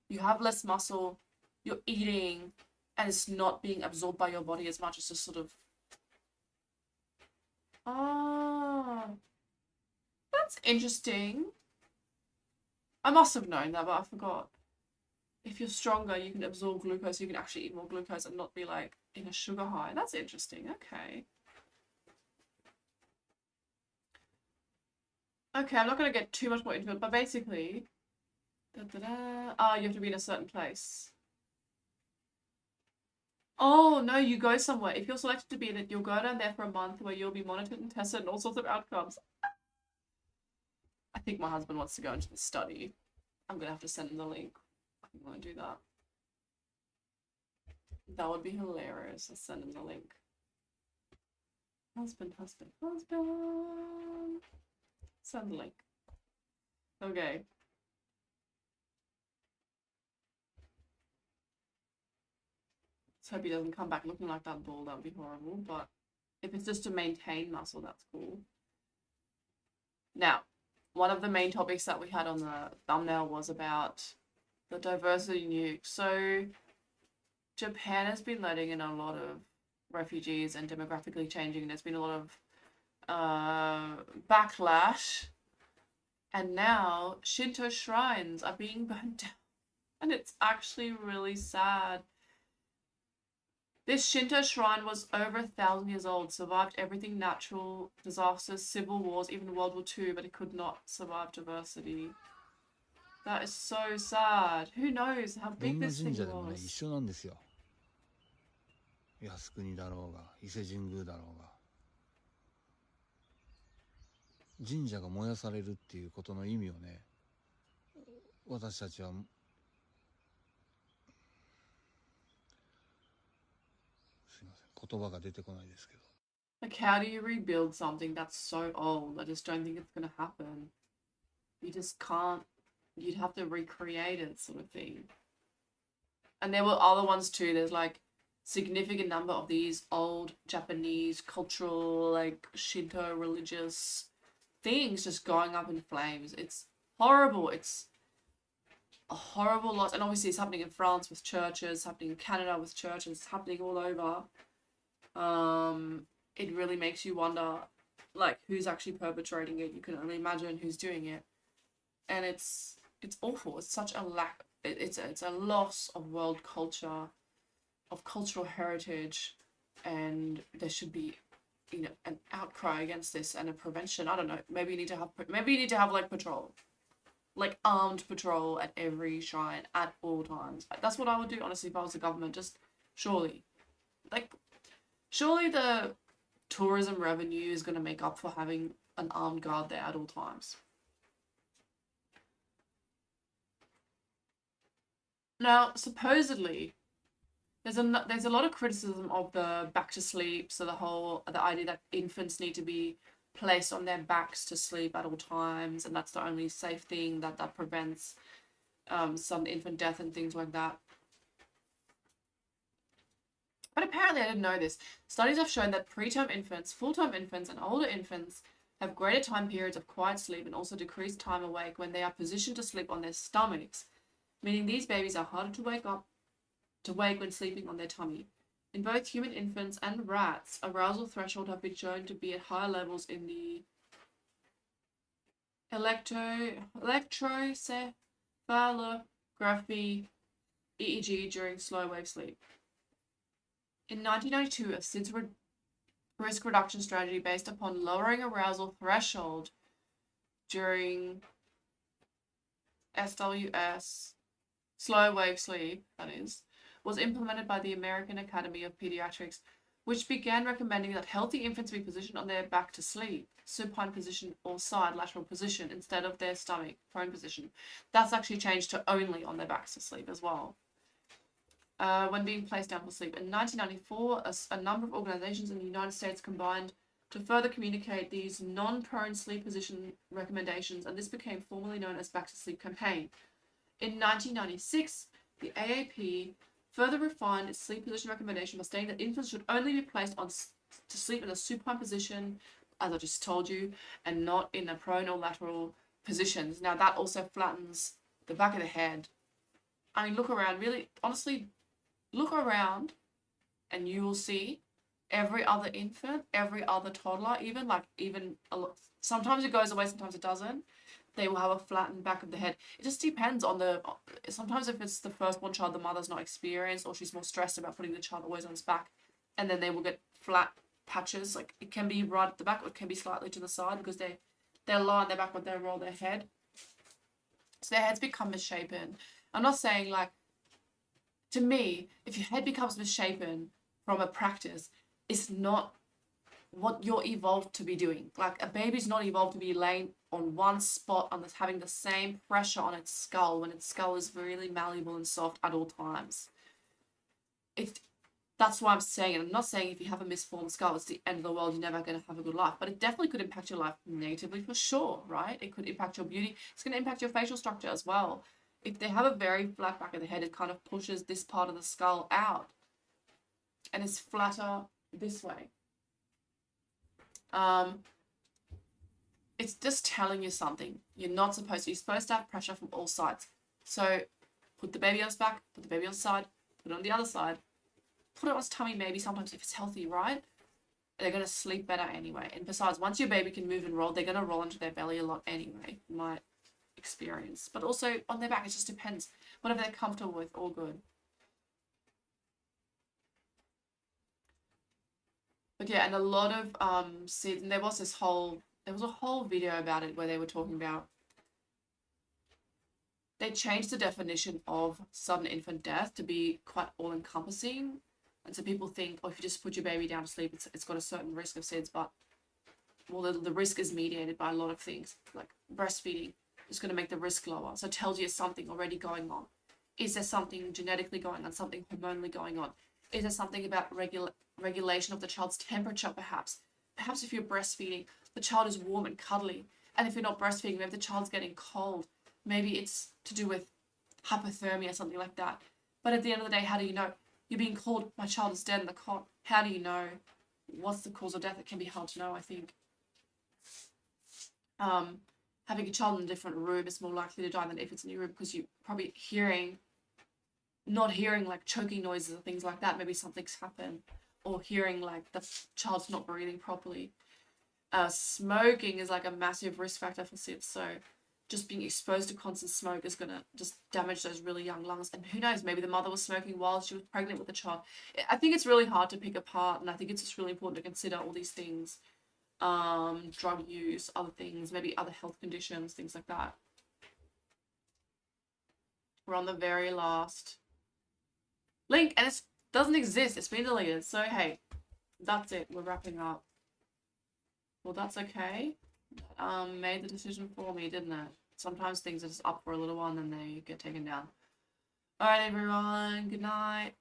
you have less muscle, you're eating, and it's not being absorbed by your body as much. It's just sort of... Oh, that's interesting. I must have known that, but I forgot. If you're stronger, you can absorb glucose. You can actually eat more glucose and not be like in a sugar high. That's interesting. Okay. Okay, I'm not going to get too much more into it, but basically... you have to be in a certain place. Oh, no, you go somewhere. If you're selected to be in it, you'll go down there for a month where you'll be monitored and tested and all sorts of outcomes. I think my husband wants to go into the study. I'm going to have to send him the link. I'm going to do that. That would be hilarious. I'll send him the link. Husband. Send the link. Okay. Let's hope he doesn't come back looking like that ball. That would be horrible. But if it's just to maintain muscle, that's cool. Now, one of the main topics that we had on the thumbnail was about the diversity nuke. So Japan has been letting in a lot of refugees and demographically changing. There's been a lot of backlash, and now Shinto shrines are being burnt down, and it's actually really sad. This Shinto shrine was over 1,000 years old, survived everything, natural disasters, civil wars, even World War II, but it could not survive diversity. That is so sad. Who knows how ど big んな this 神 thing 社でもね、一 was. 緒なんですよ。靖国だろうが、伊勢神宮だろうが。神社が燃やされるっていうことの意味をね、私たちはすいません、言葉が出てこないですけど。 Like, how do you rebuild something that's so old? I just don't think it's gonna happen. You just can't. You'd have to recreate it, sort of thing. And there were other ones too. There's like significant number of these old Japanese cultural, like Shinto religious things just going up in flames. It's horrible. It's a horrible loss. And obviously it's happening in France with churches, happening in Canada with churches, it's happening all over. It really makes you wonder, like, who's actually perpetrating it. You can only imagine who's doing it. And it's awful. It's such a lack. It's a loss of world culture, of cultural heritage, and there should be, you know, an outcry against this and a prevention. I don't know. Maybe you need to have like patrol, like armed patrol at every shrine at all times. That's what I would do, honestly, if I was the government. Just surely the tourism revenue is going to make up for having an armed guard there at all times. Now, supposedly, there's a lot of criticism of the back to sleep. So the idea that infants need to be placed on their backs to sleep at all times, and that's the only safe thing that prevents some infant death and things like that. But apparently, I didn't know this. Studies have shown that preterm infants, full-term infants, and older infants have greater time periods of quiet sleep and also decreased time awake when they are positioned to sleep on their stomachs, meaning these babies are harder to wake when sleeping on their tummy. In both human infants and rats, arousal threshold have been shown to be at higher levels in the electroencephalography EEG during slow wave sleep. In 1992, a SIDS risk reduction strategy based upon lowering arousal threshold during SWS, slow wave sleep, that is, was implemented by the American Academy of Pediatrics, which began recommending that healthy infants be positioned on their back to sleep, supine position or side lateral position, instead of their stomach prone position. That's actually changed to only on their backs to sleep as well. when being placed down for sleep. In 1994, a number of organizations in the United States combined to further communicate these non-prone sleep position recommendations, and this became formally known as Back to Sleep campaign. In 1996, the AAP further refined its sleep position recommendation by stating that infants should only be placed to sleep in a supine position, as I just told you, and not in a prone or lateral positions. Now that also flattens the back of the head. I mean, look around, really, honestly, look around and you will see every other infant, every other toddler, sometimes it goes away, sometimes it doesn't. They will have a flattened back of the head. It just depends on sometimes if it's the firstborn child, the mother's not experienced, or she's more stressed about putting the child always on its back, and then they will get flat patches. Like, it can be right at the back, or it can be slightly to the side, because they'll lie on their back when they roll their head. So their heads become misshapen. I'm not saying, like, to me, if your head becomes misshapen from a practice, it's not what you're evolved to be doing. Like, a baby's not evolved to be laying on one spot on this, having the same pressure on its skull when its skull is really malleable and soft at all times. That's why I'm saying it. I'm not saying if you have a misformed skull, it's the end of the world, you're never going to have a good life. But it definitely could impact your life negatively for sure, right? It could impact your beauty. It's going to impact your facial structure as well. If they have a very flat back of the head, it kind of pushes this part of the skull out. And it's flatter this way. It's just telling you something. You're supposed to have pressure from all sides. So put the baby on its back, put the baby on its side, put it on the other side, put it on its tummy maybe sometimes if it's healthy, right? They're going to sleep better anyway. And besides, once your baby can move and roll, they're going to roll onto their belly a lot anyway, my experience. But also on their back, it just depends. Whatever they're comfortable with, all good. But yeah, and a lot of SIDS, and there was a whole video about it where they were talking about, they changed the definition of sudden infant death to be quite all-encompassing. And so people think, oh, if you just put your baby down to sleep, it's got a certain risk of SIDS, but, well, the risk is mediated by a lot of things, like breastfeeding is going to make the risk lower. So it tells you something already going on. Is there something genetically going on, something hormonally going on? Is there something about regulation of the child's temperature, perhaps? Perhaps if you're breastfeeding, the child is warm and cuddly. And if you're not breastfeeding, maybe the child's getting cold. Maybe it's to do with hypothermia, something like that. But at the end of the day, how do you know? You're being called, my child is dead in the cot. How do you know? What's the cause of death? It can be hard to know, I think. Having a child in a different room is more likely to die than if it's in your room, because you're probably not hearing like choking noises or things like that. Maybe something's happened, or hearing like the child's not breathing properly. Smoking is like a massive risk factor for SIDS, so just being exposed to constant smoke is gonna just damage those really young lungs. And who knows, maybe the mother was smoking while she was pregnant with the child. I think it's really hard to pick apart, and I think it's just really important to consider all these things. Drug use, other things, maybe other health conditions, things like that. We're on the very last link, and it doesn't exist. It's been deleted. So hey, that's it. We're wrapping up. Well, that's okay. Made the decision for me, didn't it? Sometimes things are just up for a little while and then they get taken down. Alright, everyone. Good night.